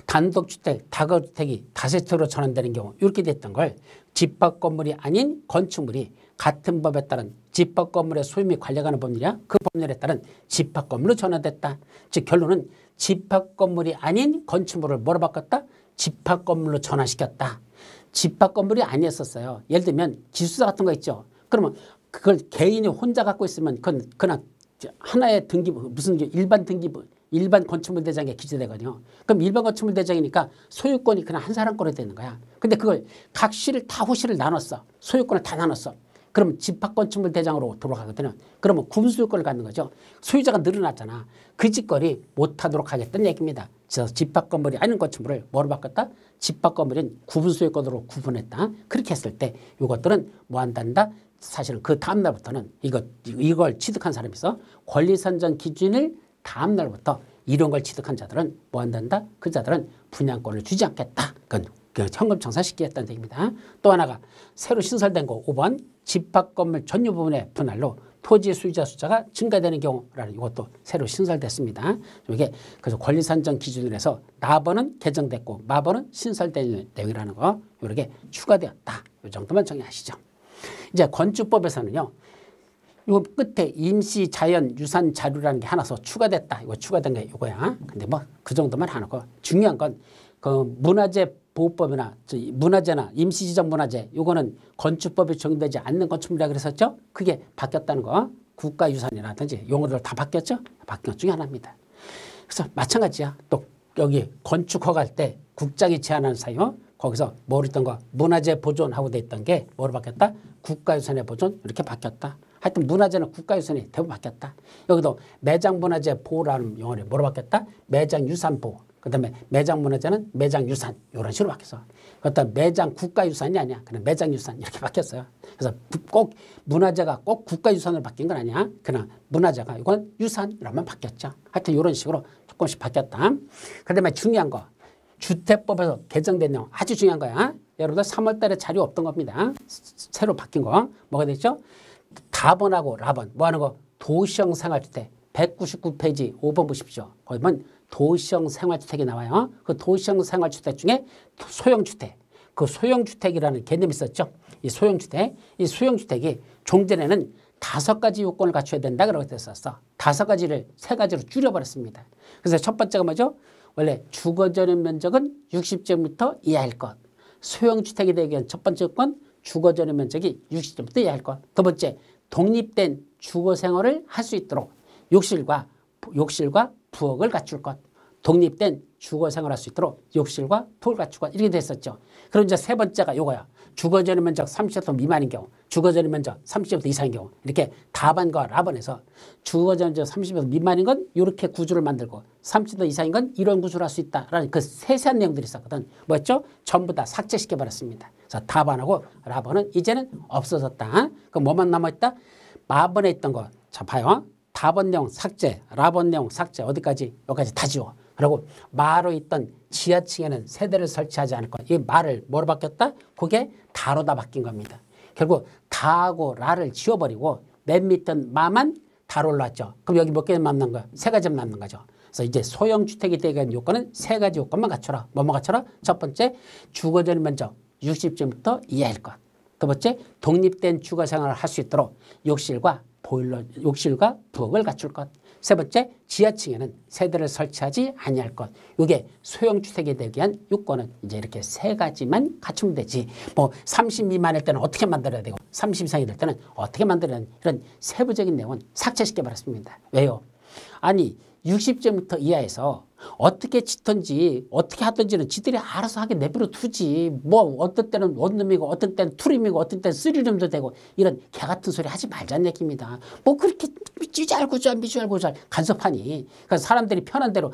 단독주택, 다가구주택이 다세대로 전환되는 경우 이렇게 됐던 걸 집합 건물이 아닌 건축물이 같은 법에 따른 집합 건물의 소유 및 관리하는 법률이야. 그 법률에 따른 집합 건물로 전환됐다. 즉 결론은 집합 건물이 아닌 건축물을 뭐로 바꿨다? 집합 건물로 전환시켰다. 집합 건물이 아니었었어요. 예를 들면 기숙사 같은 거 있죠. 그러면 그걸 개인이 혼자 갖고 있으면 그건 그냥 하나의 등기부, 무슨 일반 등기부, 일반 건축물 대장에 기재되거든요. 그럼 일반 건축물 대장이니까 소유권이 그냥 한 사람 거로 되는 거야. 근데 그걸 각 시를 다 호시를 나눴어. 소유권을 다 나눴어. 그러면 집합 건축물 대장으로 돌아가거든요. 그러면 구분 소유권을 갖는 거죠. 소유자가 늘어났잖아. 그 짓거리 못하도록 하겠다는 얘기입니다. 그래서 집합 건물이 아닌 건축물을 뭐로 바꿨다? 집합 건물인 구분 소유권으로 구분했다. 그렇게 했을 때 이것들은 뭐 한단다? 사실은 그 다음 날부터는 이걸 취득한 사람이 있어. 권리 산정 기준을 다음 날부터 이런 걸 취득한 자들은 뭐 한단다? 그 자들은 분양권을 주지 않겠다. 그건 현금 청산시키겠다는 얘기입니다. 또 하나가 새로 신설된 거 5번 집합 건물 전유 부분의 분할로 토지 소유자 숫자가 증가되는 경우라는 이것도 새로 신설됐습니다. 이게 그래서 권리 산정 기준으로 해서 나번은 개정됐고 마번은 신설된 내용이라는 거 이렇게 추가되었다. 이 정도만 정리하시죠. 이제 건축법에서는요. 요 끝에 임시 자연 유산 자료라는 게 하나 더 추가됐다. 이거 추가된 게 이거야. 근데 뭐 그 정도만 하고 중요한 건 그 문화재 보호법이나 문화재나 임시지정 문화재 요거는 건축법에 적용되지 않는 건축물이라 그랬었죠. 그게 바뀌었다는 거. 국가유산이라든지 용어들 다 바뀌었죠. 바뀐 것 중에 하나입니다. 그래서 마찬가지야. 또 여기 건축 허가할 때 국장이 제안하는 사유 거기서 뭐로 있던 거 문화재 보존하고 돼 있던 게 뭐로 바뀌었다? 국가유산의 보존 이렇게 바뀌었다. 하여튼 문화재는 국가유산이 대부분 바뀌었다. 여기도 매장문화재 보호라는 용어를 뭐로 바뀌었다? 매장유산보호. 그 다음에 매장문화재는 매장유산 이런 식으로 바뀌었어. 그렇다면 매장 국가유산이 아니야. 그냥 매장유산 이렇게 바뀌었어요. 그래서 꼭 문화재가 꼭 국가유산으로 바뀐 건 아니야. 그냥 문화재가 이건 유산이라면 바뀌었죠. 하여튼 이런 식으로 조금씩 바뀌었다. 그 다음에 중요한 거 주택법에서 개정된 내용 아주 중요한 거야. 여러분들 3월 달에 자료 없던 겁니다. 새로 바뀐 거 뭐가 됐죠? 다번하고 라번 뭐 하는 거 도시형 생활주택 199페이지 5번 보십시오. 거기 보면 도시형 생활주택이 나와요. 그 도시형 생활주택 중에 소형주택 그 소형주택이라는 개념이 있었죠. 이 소형주택이 종전에는 5가지 요건을 갖춰야 된다 그러고 됐었어. 5가지를 3가지로 줄여버렸습니다. 그래서 첫 번째가 뭐죠? 원래 주거전용 면적은 60제곱미터 이하일 것. 소형주택이 되기 위한 첫 번째 요건 주거전용 면적이 60제곱미터 이하일 것. 두 번째 독립된 주거생활을 할 수 있도록 욕실과 부엌을 갖출 것. 독립된 주거생활을 할 수 있도록 욕실과 부엌을 갖출 것. 이렇게 됐었죠. 그럼 이제 세 번째가 요거야. 주거전용 면적 30제곱미터 미만인 경우 주거전용 면적 30제곱미터 이상인 경우 이렇게 다반과 라번에서 주거전용 면적 30제곱미터 미만인 건 이렇게 구조를 만들고 30제곱미터 이상인 건 이런 구조를 할 수 있다라는 그 세세한 내용들이 있었거든. 뭐였죠? 전부 다 삭제시켜버렸습니다. 그래서 다반하고 라번은 이제는 없어졌다. 그럼 뭐만 남아있다? 마번에 있던 거. 자 봐요. 다번 내용 삭제, 라번 내용 삭제 어디까지? 여기까지 다 지워. 그리고 마로 있던 지하층에는 세대를 설치하지 않을 것. 이 마를 뭐로 바뀌었다? 그게 다로 다 바뀐 겁니다. 결국 다하고 라를 지워버리고 맨 밑에 마만 다로 올라왔죠. 그럼 여기 몇 개만 남는 거야? 3가지만 남는 거죠. 그래서 이제 소형주택이 되기 위한 요건은 3가지 요건만 갖춰라. 뭐만 갖춰라? 첫 번째 주거전용 면적 60제곱미터 이하일 것. 두 번째 독립된 주거생활을 할 수 있도록 욕실과 부엌을 갖출 것. 세 번째 지하층에는 세대를 설치하지 아니할 것. 이게 소형주택에 되기 위한 요건은 이제 이렇게 3가지만 갖추면 되지. 뭐 30 미만일 때는 어떻게 만들어야 되고 30 이상이 될 때는 어떻게 만들어야 되는 이런 세부적인 내용은 삭제시켜버렸습니다. 왜요? 아니 60제곱미터 이하에서 어떻게 짓든지 어떻게 하든지는 지들이 알아서 하게 내버려 두지. 뭐 어떤 때는 원룸이고 어떤 때는 투룸이고 어떤 때는 쓰리룸도 되고 이런 개 같은 소리 하지 말자는 얘기입니다. 뭐 그렇게 미주알고잘 간섭하니. 그러니까 사람들이 편한 대로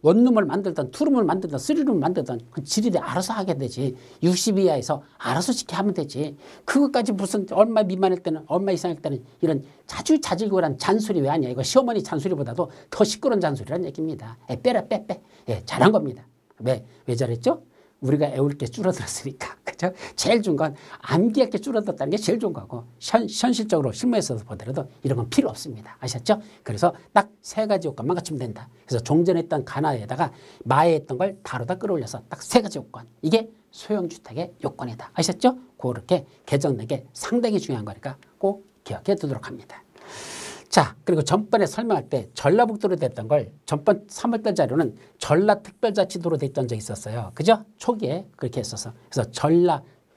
원룸을 만들든 투룸을 만들든 쓰리룸을 만들든 그 지들이 알아서 하게 되지. 60 이하에서 알아서 짓게 하면 되지. 그것까지 무슨 얼마 미만일 때는 얼마 이상일 때는 이런 자질구레한 잔소리 왜 하냐. 이거 시어머니 잔소리보다도 더 시끄러운 잔소리란 얘기입니다. 빼라 빼. 예, 잘한 겁니다. 왜 잘했죠? 우리가 애울 게 줄어들었으니까. 그죠? 제일 좋은 건 암기할 게 줄어들었다는 게 제일 좋은 거고 현실적으로 실무에서 보더라도 이런 건 필요 없습니다. 아셨죠? 그래서 딱 3가지 요건만 갖추면 된다. 그래서 종전에 있던 가나에다가 마에 있던 걸 다루다 끌어올려서 딱 3가지 요건. 이게 소형주택의 요건이다. 아셨죠? 그렇게 개정된 게 상당히 중요한 거니까 꼭 기억해 두도록 합니다. 자, 그리고 전번에 설명할 때 전라북도로 됐던 걸 전번 3월달 자료는 전라특별자치도로 됐던 적이 있었어요. 그죠? 초기에 그렇게 했어서. 그래서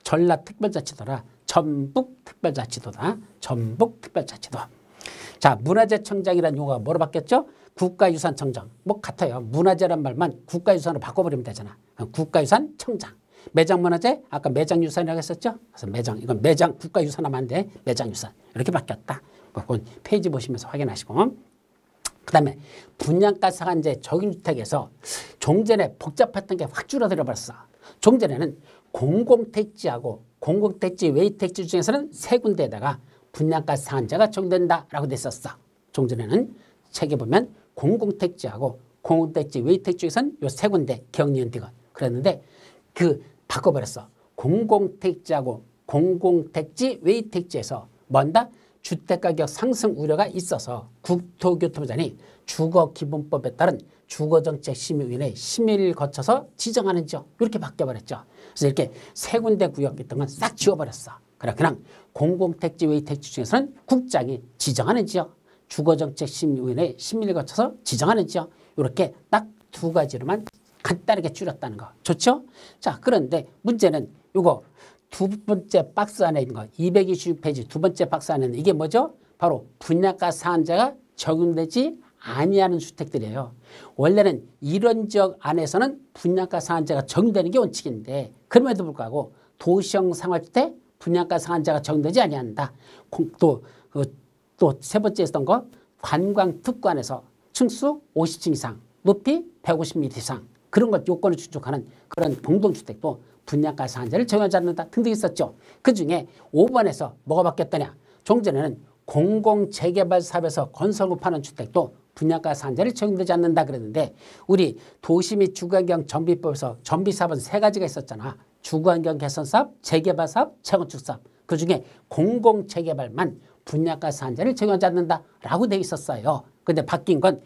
전라특별자치도라 전북특별자치도다. 전북특별자치도. 자, 문화재청장이라는 용어가 뭐로 바뀌었죠? 국가유산청장. 뭐 같아요. 문화재란 말만 국가유산으로 바꿔버리면 되잖아. 국가유산청장. 매장문화재 아까 매장유산이라고 했었죠? 그래서 이건 매장 국가유산하면 안 돼. 매장유산. 이렇게 바뀌었다. 페이지 보시면서 확인하시고. 그 다음에 분양가 상한제 적용주택에서 종전에 복잡했던 게 확 줄어들어 버렸어. 종전에는 공공택지하고 공공택지 외의 택지 중에서는 3군데에다가 분양가 상한제가 적용된다라고 됐었어. 종전에는 책에 보면 공공택지하고 공공택지 외의 택지 중에서는 요 3군데 기억니은디가 그랬는데 바꿔버렸어. 공공택지하고 공공택지 외의 택지에서 뭔다? 주택가격 상승 우려가 있어서 국토교통부장이 주거기본법에 따른 주거정책심의위원회 심의를 거쳐서 지정하는 지역 이렇게 바뀌어버렸죠. 그래서 이렇게 3군데 구역 있던 건 싹 지워버렸어. 그냥 공공택지 외의 택지 중에서는 국장이 지정하는 지역, 주거정책심의위원회 심의를 거쳐서 지정하는 지역, 이렇게 딱 두 가지로만 간단하게 줄였다는 거. 좋죠? 자, 그런데 문제는 이거 두 번째 박스 안에 있는 거, 226페이지 두 번째 박스 안에 있는 이게 뭐죠? 바로 분양가 상한제가 적용되지 아니하는 주택들이에요. 원래는 이런 지역 안에서는 분양가 상한제가 적용되는 게 원칙인데, 그럼에도 불구하고 도시형 상활주택 분양가 상한제가 적용되지 아니한다. 또 세 번째 했던 거, 관광특구안에서 층수 50층 이상, 높이 150m 이상, 그런 것 요건을 충족하는 그런 공동주택도 분양가 상한제를 적용하지 않는다 등등 있었죠. 그중에 5번에서 뭐가 바뀌었더냐. 종전에는 공공재개발 사업에서 건설을 파는 주택도 분양가 상한제를 적용되지 않는다 그랬는데, 우리 도시 및 주거환경 정비법에서 정비사업은 세 가지가 있었잖아. 주거환경 개선사업, 재개발사업, 재건축사업. 그중에 공공재개발만 분양가 상한제를 적용하지 않는다라고 되어 있었어요. 그런데 바뀐 건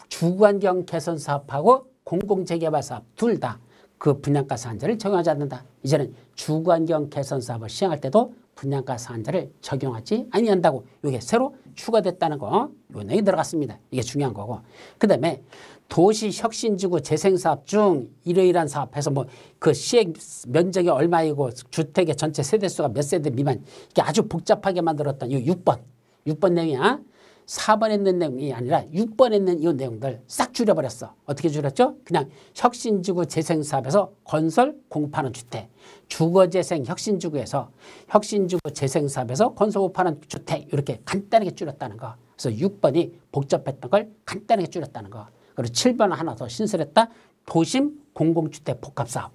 주거환경 개선사업하고 공공재개발사업 둘 다 그 분양가 상한제를 적용하지 않는다. 이제는 주거환경 개선사업을 시행할 때도 분양가 상한제를 적용하지 아니한다고 이게 새로 추가됐다는 거, 요 내용이 들어갔습니다. 이게 중요한 거고. 그 다음에 도시혁신지구 재생사업 중 이러이러한 사업해서 뭐 그 시행 면적이 얼마이고 주택의 전체 세대수가 몇 세대 미만, 이게 아주 복잡하게 만들었던 이 6번 내용이야. 4번에 있는 내용이 아니라 6번에 있는 이 내용들 싹 줄여버렸어. 어떻게 줄였죠? 그냥 혁신지구 재생사업에서 건설 공급하는 주택, 주거재생 혁신지구에서 혁신지구 재생사업에서 건설 공급하는 주택, 이렇게 간단하게 줄였다는 거. 그래서 6번이 복잡했던 걸 간단하게 줄였다는 거. 그리고 7번 하나 더 신설했다. 도심 공공주택 복합사업.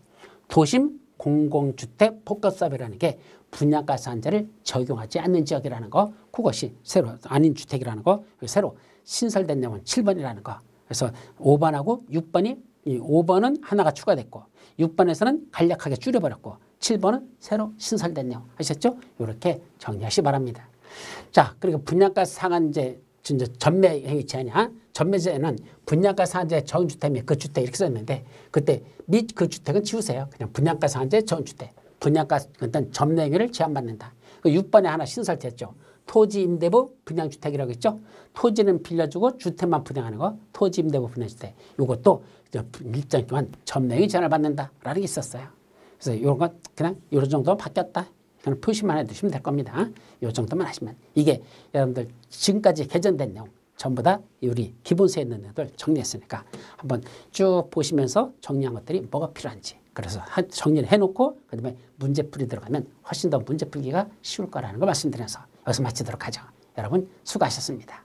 도심 공공주택 복합사업이라는 게 분양가 상한제를 적용하지 않는 지역이라는 거, 그것이 새로 아닌 주택이라는 거, 새로 신설된 내용은 7번이라는 거. 그래서 5번하고 6번이, 5번은 하나가 추가됐고 6번에서는 간략하게 줄여버렸고 7번은 새로 신설된 내용. 아셨죠? 이렇게 정리하시 바랍니다. 자, 그리고 분양가 상한제 전매행위 제한이야. 전매제는 분양가 상한제 적용주택 및 그 주택 이렇게 썼는데, 그때 및 그 주택은 지우세요. 그냥 분양가 상한제 적용주택. 분양가 일단 전매행위를 제한받는다. 6번에 하나 신설됐죠. 토지임대부 분양주택이라고 했죠. 토지는 빌려주고 주택만 분양하는 거, 토지임대부 분양주택. 이것도 일정 동안 전매행위 제한을 받는다라는 게 있었어요. 그래서 이런 건 그냥 이런 정도 바뀌었다. 그냥 표시만 해두시면 될 겁니다. 이 정도만 하시면. 이게 여러분들 지금까지 개정된 내용 전부 다 우리 기본서에 있는 내용들 정리했으니까 한번 쭉 보시면서 정리한 것들이 뭐가 필요한지, 그래서 정리를 해놓고 그다음에 문제풀이 들어가면 훨씬 더 문제 풀기가 쉬울 거라는 걸 말씀드려서 여기서 마치도록 하죠. 여러분 수고하셨습니다.